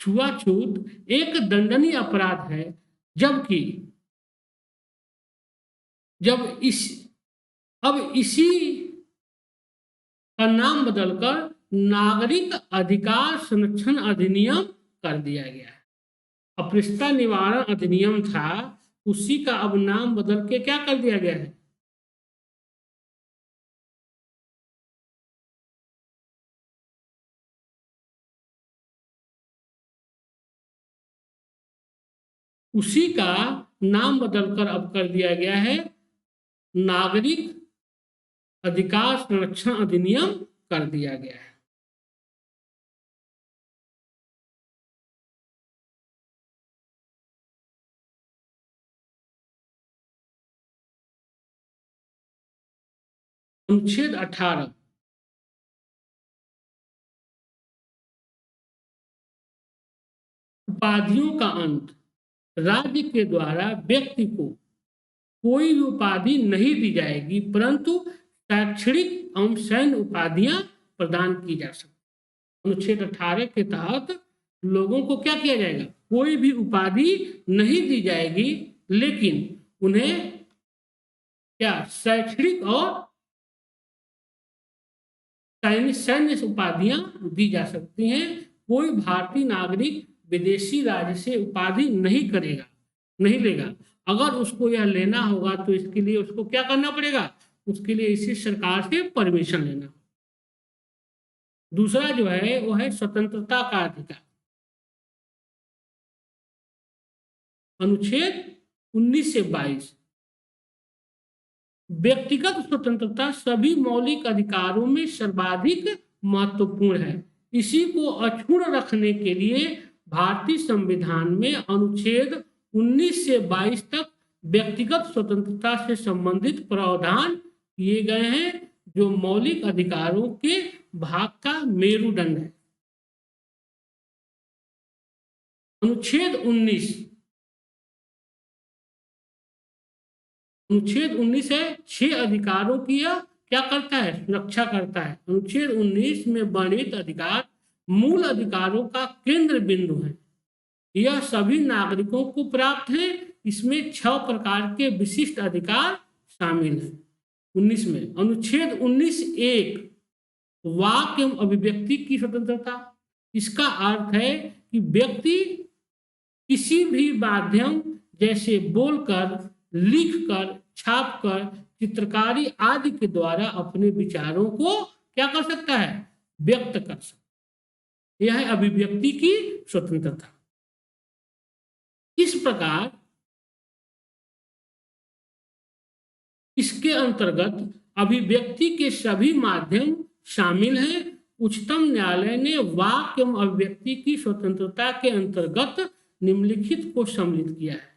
छुआछूत एक दंडनीय अपराध है, जबकि जब इसी का नाम बदलकर नागरिक अधिकार संरक्षण अधिनियम कर दिया गया है। अस्पृश्यता निवारण अधिनियम था, उसी का अब नाम बदल के क्या कर दिया गया है, उसी का नाम बदलकर अब कर दिया गया है नागरिक अधिकार संरक्षण अधिनियम कर दिया गया है। अनुच्छेद 18 उपाधियों का अंत। राज्य के द्वारा व्यक्ति को कोई भी उपाधि नहीं दी जाएगी, परंतु शैक्षणिक एवं सैन्य उपाधियां प्रदान की जा सकती। अनुच्छेद 18 के तहत लोगों को क्या किया जाएगा, कोई भी उपाधि नहीं दी जाएगी, लेकिन उन्हें क्या शैक्षणिक और सैन्य उपाधियां दी जा सकती हैं। कोई भारतीय नागरिक विदेशी राज्य से उपाधि नहीं लेगा। अगर उसको यह लेना होगा तो इसके लिए उसको क्या करना पड़ेगा, उसके लिए इसी सरकार से परमिशन लेना। दूसरा जो है वो है स्वतंत्रता का अधिकार। अनुच्छेद 19 से 22 व्यक्तिगत स्वतंत्रता सभी मौलिक अधिकारों में सर्वाधिक महत्वपूर्ण है। इसी को अक्षुण्ण रखने के लिए भारतीय संविधान में अनुच्छेद 19 से 22 तक व्यक्तिगत स्वतंत्रता से संबंधित प्रावधान किए गए हैं, जो मौलिक अधिकारों के भाग का मेरुदंड है। अनुच्छेद 19 है 6 अधिकारों की यह क्या करता है, रक्षा करता है। अनुच्छेद 19 में वर्णित अधिकार मूल अधिकारों का केंद्र बिंदु है। यह सभी नागरिकों को प्राप्त है। इसमें 6 प्रकार के विशिष्ट अधिकार शामिल हैं। 19 में अनुच्छेद 19(1) वाक एवं अभिव्यक्ति की स्वतंत्रता। इसका अर्थ है कि व्यक्ति किसी भी माध्यम जैसे बोलकर, लिखकर, छापकर, चित्रकारी आदि के द्वारा अपने विचारों को क्या कर सकता है, व्यक्त कर सकता है। यह है अभिव्यक्ति की स्वतंत्रता। इस प्रकार इसके अंतर्गत अभिव्यक्ति के सभी माध्यम शामिल हैं। उच्चतम न्यायालय ने वाक एवं अभिव्यक्ति की स्वतंत्रता के अंतर्गत निम्नलिखित को सम्मिलित किया है।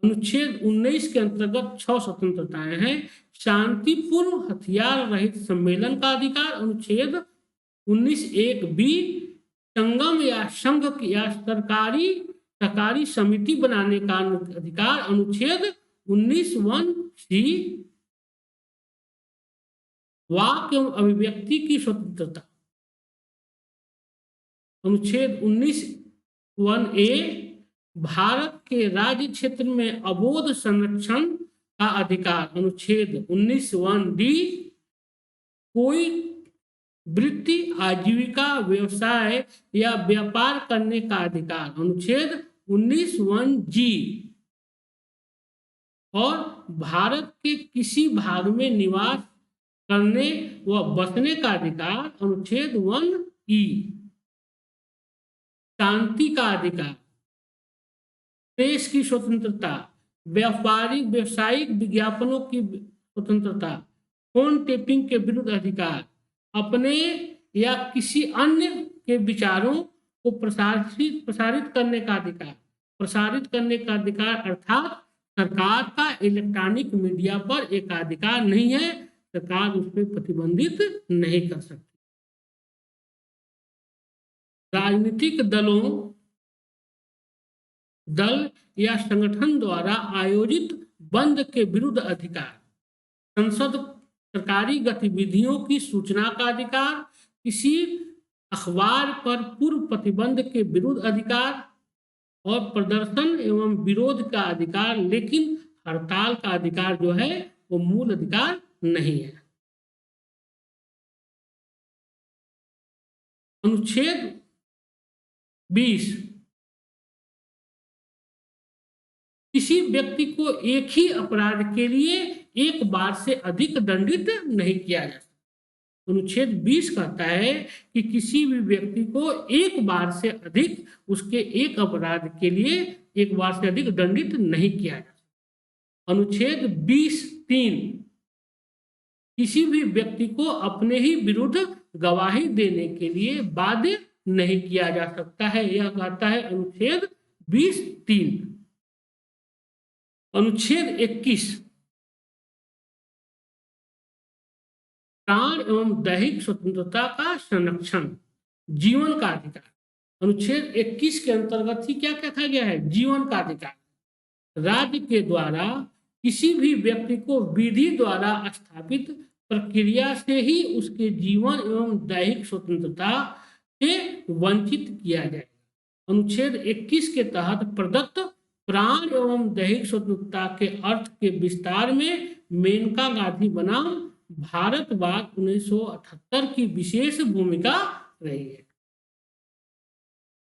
अनुच्छेद 19 के अंतर्गत 6 स्वतंत्रताएं हैं। शांतिपूर्ण हथियार रहित सम्मेलन का अधिकार, अनुच्छेद 19(1)(b) संगम या संघ या सरकारी समिति बनाने का अधिकार, अनुच्छेद 19(1)(c) वाक एवं अभिव्यक्ति की स्वतंत्रता, अनुच्छेद 19(1)(a) भारत के राज्य क्षेत्र में अवोध संरक्षण का अधिकार, अनुच्छेद 19(1)(d) कोई वृत्ति, आजीविका, व्यवसाय या व्यापार करने का अधिकार, अनुच्छेद 19(1)(g) और भारत के किसी भाग में निवास करने व बसने का अधिकार, अनुच्छेद 1(e) शांति का अधिकार, प्रेस की स्वतंत्रता, व्यावसायिक विज्ञापनों की स्वतंत्रता, फोन टेपिंग के विरुद्ध अधिकार, अपने या किसी अन्य के विचारों को प्रसारित करने का अधिकार, अर्थात सरकार का इलेक्ट्रॉनिक मीडिया पर एकाधिकार नहीं है, सरकार उस पर प्रतिबंधित नहीं कर सकती। राजनीतिक दल या संगठन द्वारा आयोजित बंद के विरुद्ध अधिकार, संसद सरकारी गतिविधियों की सूचना का अधिकार, किसी अखबार पर पूर्व प्रतिबंध के विरुद्ध अधिकार और प्रदर्शन एवं विरोध का अधिकार, लेकिन हड़ताल का अधिकार जो है वो मूल अधिकार नहीं है। अनुच्छेद 20 किसी व्यक्ति को एक ही अपराध के लिए एक बार से अधिक दंडित नहीं किया जा सकता। अनुच्छेद 20 कहता है कि किसी भी व्यक्ति को एक बार से अधिक उसके एक अपराध के लिए एक बार से अधिक दंडित नहीं किया जा सकता। अनुच्छेद 20(3) किसी भी व्यक्ति को अपने ही विरुद्ध गवाही देने के लिए बाध्य नहीं किया जा सकता है, यह कहता है अनुच्छेद 20(3). अनुच्छेद 21 प्राण एवं दैहिक स्वतंत्रता का संरक्षण, जीवन का अधिकार। अनुच्छेद 21 के अंतर्गत ही क्या कहा गया है? जीवन का अधिकार। राज्य के द्वारा किसी भी व्यक्ति को विधि द्वारा स्थापित प्रक्रिया से ही उसके जीवन एवं दैहिक स्वतंत्रता से वंचित किया जाएगा। अनुच्छेद 21 के तहत प्रदत्त प्राण एवं दैहिक स्वतंत्रता के अर्थ के विस्तार में मेनका गांधी बनाम भारतवाद 1978 की विशेष भूमिका रही है।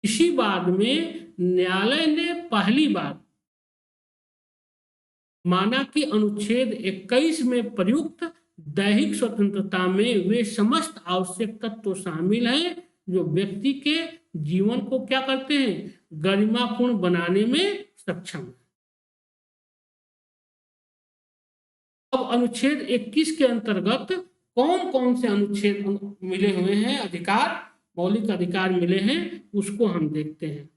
इसी बाद में न्यायालय ने पहली बार माना कि अनुच्छेद 21 में प्रयुक्त दैहिक स्वतंत्रता में वे समस्त आवश्यक तत्व शामिल हैं जो व्यक्ति के जीवन को क्या करते हैं? गरिमापूर्ण बनाने में सक्षम है। अब अनुच्छेद 21 के अंतर्गत कौन कौन से अनुच्छेद मिले हुए हैं, अधिकार, मौलिक अधिकार मिले हैं, उसको हम देखते हैं।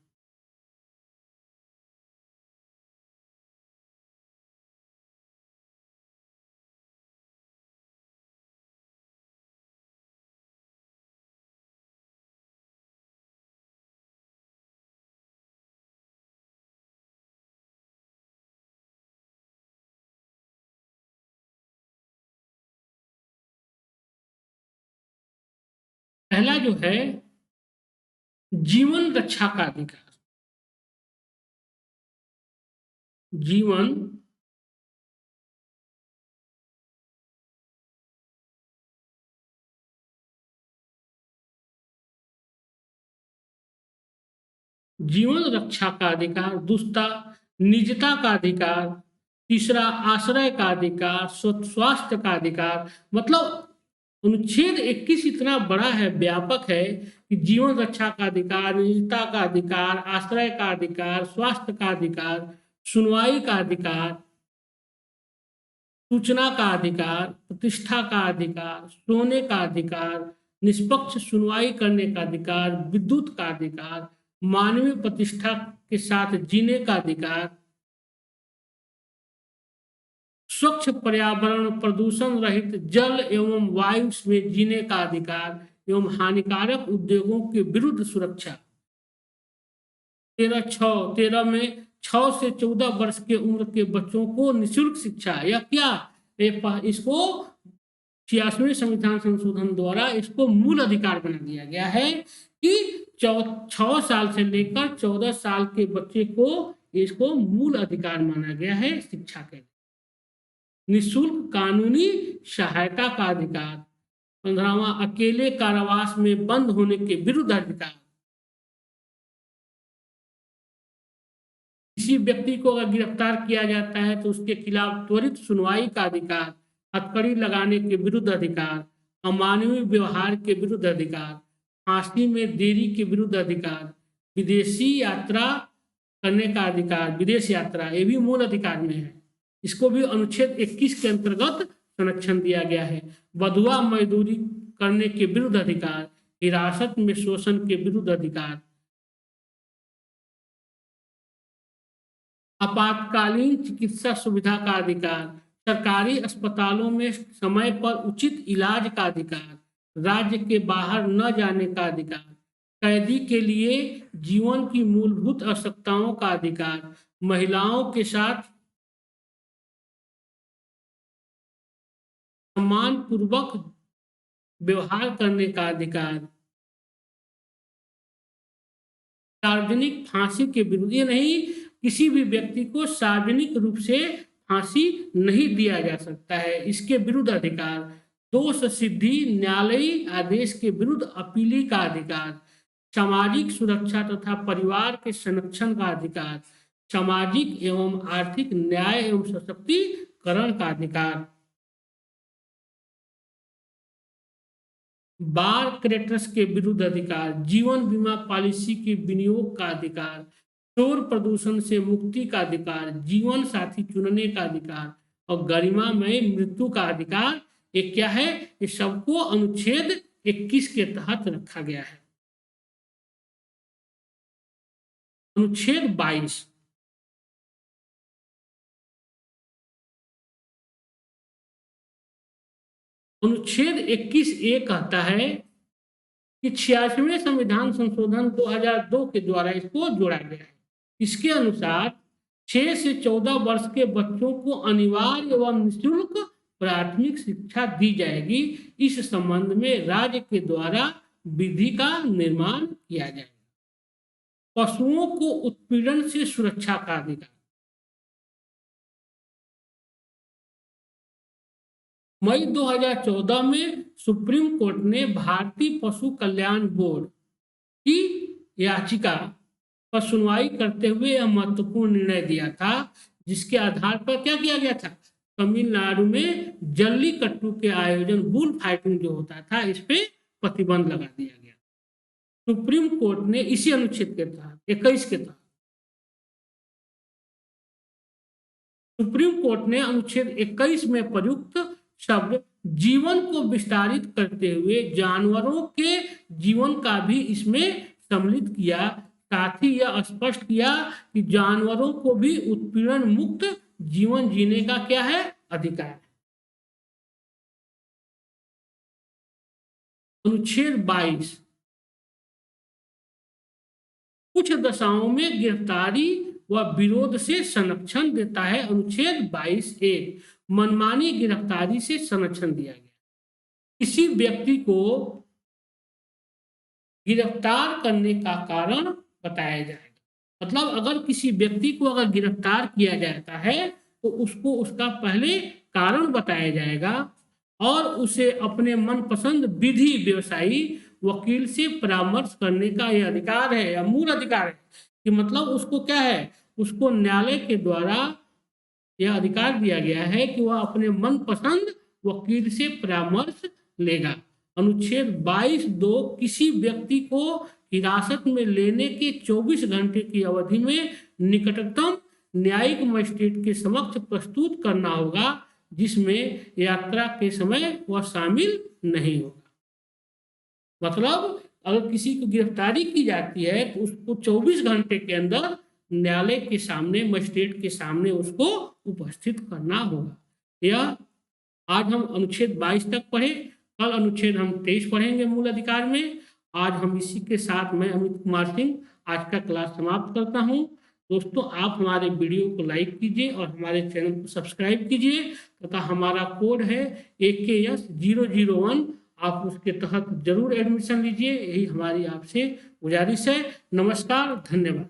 पहला जो है जीवन रक्षा का अधिकार। जीवन रक्षा का अधिकार। दूसरा निजता का अधिकार। तीसरा आश्रय का अधिकार, स्वास्थ्य का अधिकार। मतलब अनुच्छेद 21 इतना बड़ा है, व्यापक है कि जीवन रक्षा का अधिकार, निजता का अधिकार, आश्रय का अधिकार, स्वास्थ्य का अधिकार, सुनवाई का अधिकार, सूचना का अधिकार, प्रतिष्ठा का अधिकार, सोने का अधिकार, निष्पक्ष सुनवाई करने का अधिकार, विद्युत का अधिकार, मानवीय प्रतिष्ठा के साथ जीने का अधिकार, स्वच्छ पर्यावरण, प्रदूषण रहित जल एवं वायु में जीने का अधिकार एवं हानिकारक उद्योगों के विरुद्ध सुरक्षा। 13 में 6 से 14 वर्ष के उम्र के बच्चों को निःशुल्क शिक्षा, या क्या इसको 86वें संविधान संशोधन द्वारा इसको मूल अधिकार बना दिया गया है कि 6 साल से लेकर 14 साल के बच्चे को इसको मूल अधिकार माना गया है शिक्षा के। निःशुल्क कानूनी सहायता का अधिकार। 15वां अकेले कारावास में बंद होने के विरुद्ध अधिकार। किसी व्यक्ति को अगर गिरफ्तार किया जाता है तो उसके खिलाफ त्वरित सुनवाई का अधिकार, हथकड़ी लगाने के विरुद्ध अधिकार, अमानवीय व्यवहार के विरुद्ध अधिकार, फांसी में देरी के विरुद्ध अधिकार, विदेशी यात्रा करने का अधिकार, विदेश यात्रा, ये भी मूल अधिकार में है। इसको भी अनुच्छेद 21 के अंतर्गत संरक्षण दिया गया है। बंधुआ मजदूरी करने के विरुद्ध अधिकार, हिरासत में शोषण के विरुद्ध अधिकार, आपातकालीन चिकित्सा सुविधा का अधिकार, सरकारी अस्पतालों में समय पर उचित इलाज का अधिकार, राज्य के बाहर न जाने का अधिकार, कैदी के लिए जीवन की मूलभूत आवश्यकताओं का अधिकार, महिलाओं के साथ सम्मानपूर्वक व्यवहार करने का अधिकार, सार्वजनिक फांसी के विरुद्ध, ये नहीं किसी भी व्यक्ति को सार्वजनिक रूप से फांसी नहीं दिया जा सकता है, इसके विरुद्ध अधिकार, दोष सिद्धि न्यायालयी आदेश के विरुद्ध अपीली का अधिकार, सामाजिक सुरक्षा तथा परिवार के संरक्षण का अधिकार, सामाजिक एवं आर्थिक न्याय एवं सशक्तिकरण का अधिकार, बार क्रेडिटर्स के विरुद्ध अधिकार, जीवन बीमा पॉलिसी के विनियोग का अधिकार, शोर प्रदूषण से मुक्ति का अधिकार, जीवन साथी चुनने का अधिकार और गरिमामय मृत्यु का अधिकार। ये क्या है? ये सबको अनुच्छेद 21 के तहत रखा गया है। अनुच्छेद 22, अनुच्छेद 21A कहता है कि 86वें संविधान संशोधन 2002 के द्वारा इसको जोड़ा गया है। इसके अनुसार 6 से 14 वर्ष के बच्चों को अनिवार्य एवं निःशुल्क प्राथमिक शिक्षा दी जाएगी। इस संबंध में राज्य के द्वारा विधि का निर्माण किया जाएगा। पशुओं को उत्पीड़न से सुरक्षा का अधिकार, मई 2014 में सुप्रीम कोर्ट ने भारतीय पशु कल्याण बोर्ड की याचिका पर सुनवाई करते हुए यह महत्वपूर्ण निर्णय दिया था, जिसके आधार पर क्या किया गया था? तमिलनाडु में जल्लीकट्टू के आयोजन, बुल फाइटिंग जो होता था, इस पे प्रतिबंध लगा दिया गया। सुप्रीम कोर्ट ने इसी अनुच्छेद के तहत 21 के तहत सुप्रीम कोर्ट ने अनुच्छेद 21 में प्रयुक्त शब्द जीवन को विस्तारित करते हुए जानवरों के जीवन का भी इसमें सम्मिलित किया। साथ ही यह स्पष्ट किया कि जानवरों को भी उत्पीड़न मुक्त जीवन जीने का क्या है? अधिकार है। अनुच्छेद 22 कुछ दशाओं में गिरफ्तारी व विरोध से संरक्षण देता है। अनुच्छेद 22A मनमानी गिरफ्तारी से संरक्षण दिया गया। किसी व्यक्ति को गिरफ्तार करने का कारण बताया जाएगा। मतलब अगर किसी व्यक्ति को अगर गिरफ्तार किया जाता है तो उसको उसका पहले कारण बताया जाएगा और उसे अपने मनपसंद विधि व्यवसायी वकील से परामर्श करने का यह अधिकार है, या मूल अधिकार है कि मतलब उसको क्या है, उसको न्यायालय के द्वारा यह अधिकार दिया गया है कि वह अपने मनपसंद वकील से परामर्श लेगा। अनुच्छेद 22(2) किसी व्यक्ति को हिरासत में लेने के 24 घंटे की अवधि में निकटतम न्यायिक मजिस्ट्रेट के समक्ष प्रस्तुत करना होगा, जिसमें यात्रा के समय वह शामिल नहीं होगा। मतलब अगर किसी को गिरफ्तारी की जाती है तो उसको 24 घंटे के अंदर न्यायालय के सामने, मजिस्ट्रेट के सामने उसको उपस्थित करना होगा। यह आज हम अनुच्छेद 22 तक पढ़े, कल अनुच्छेद हम 23 पढ़ेंगे मूल अधिकार में। आज हम इसी के साथ मैं अमित कुमार सिंह आज का क्लास समाप्त करता हूं। दोस्तों, आप हमारे वीडियो को लाइक कीजिए और हमारे चैनल को सब्सक्राइब कीजिए तथा हमारा कोड है AKS001, आप उसके तहत जरूर एडमिशन लीजिए। यही हमारी आपसे गुजारिश है। नमस्कार, धन्यवाद।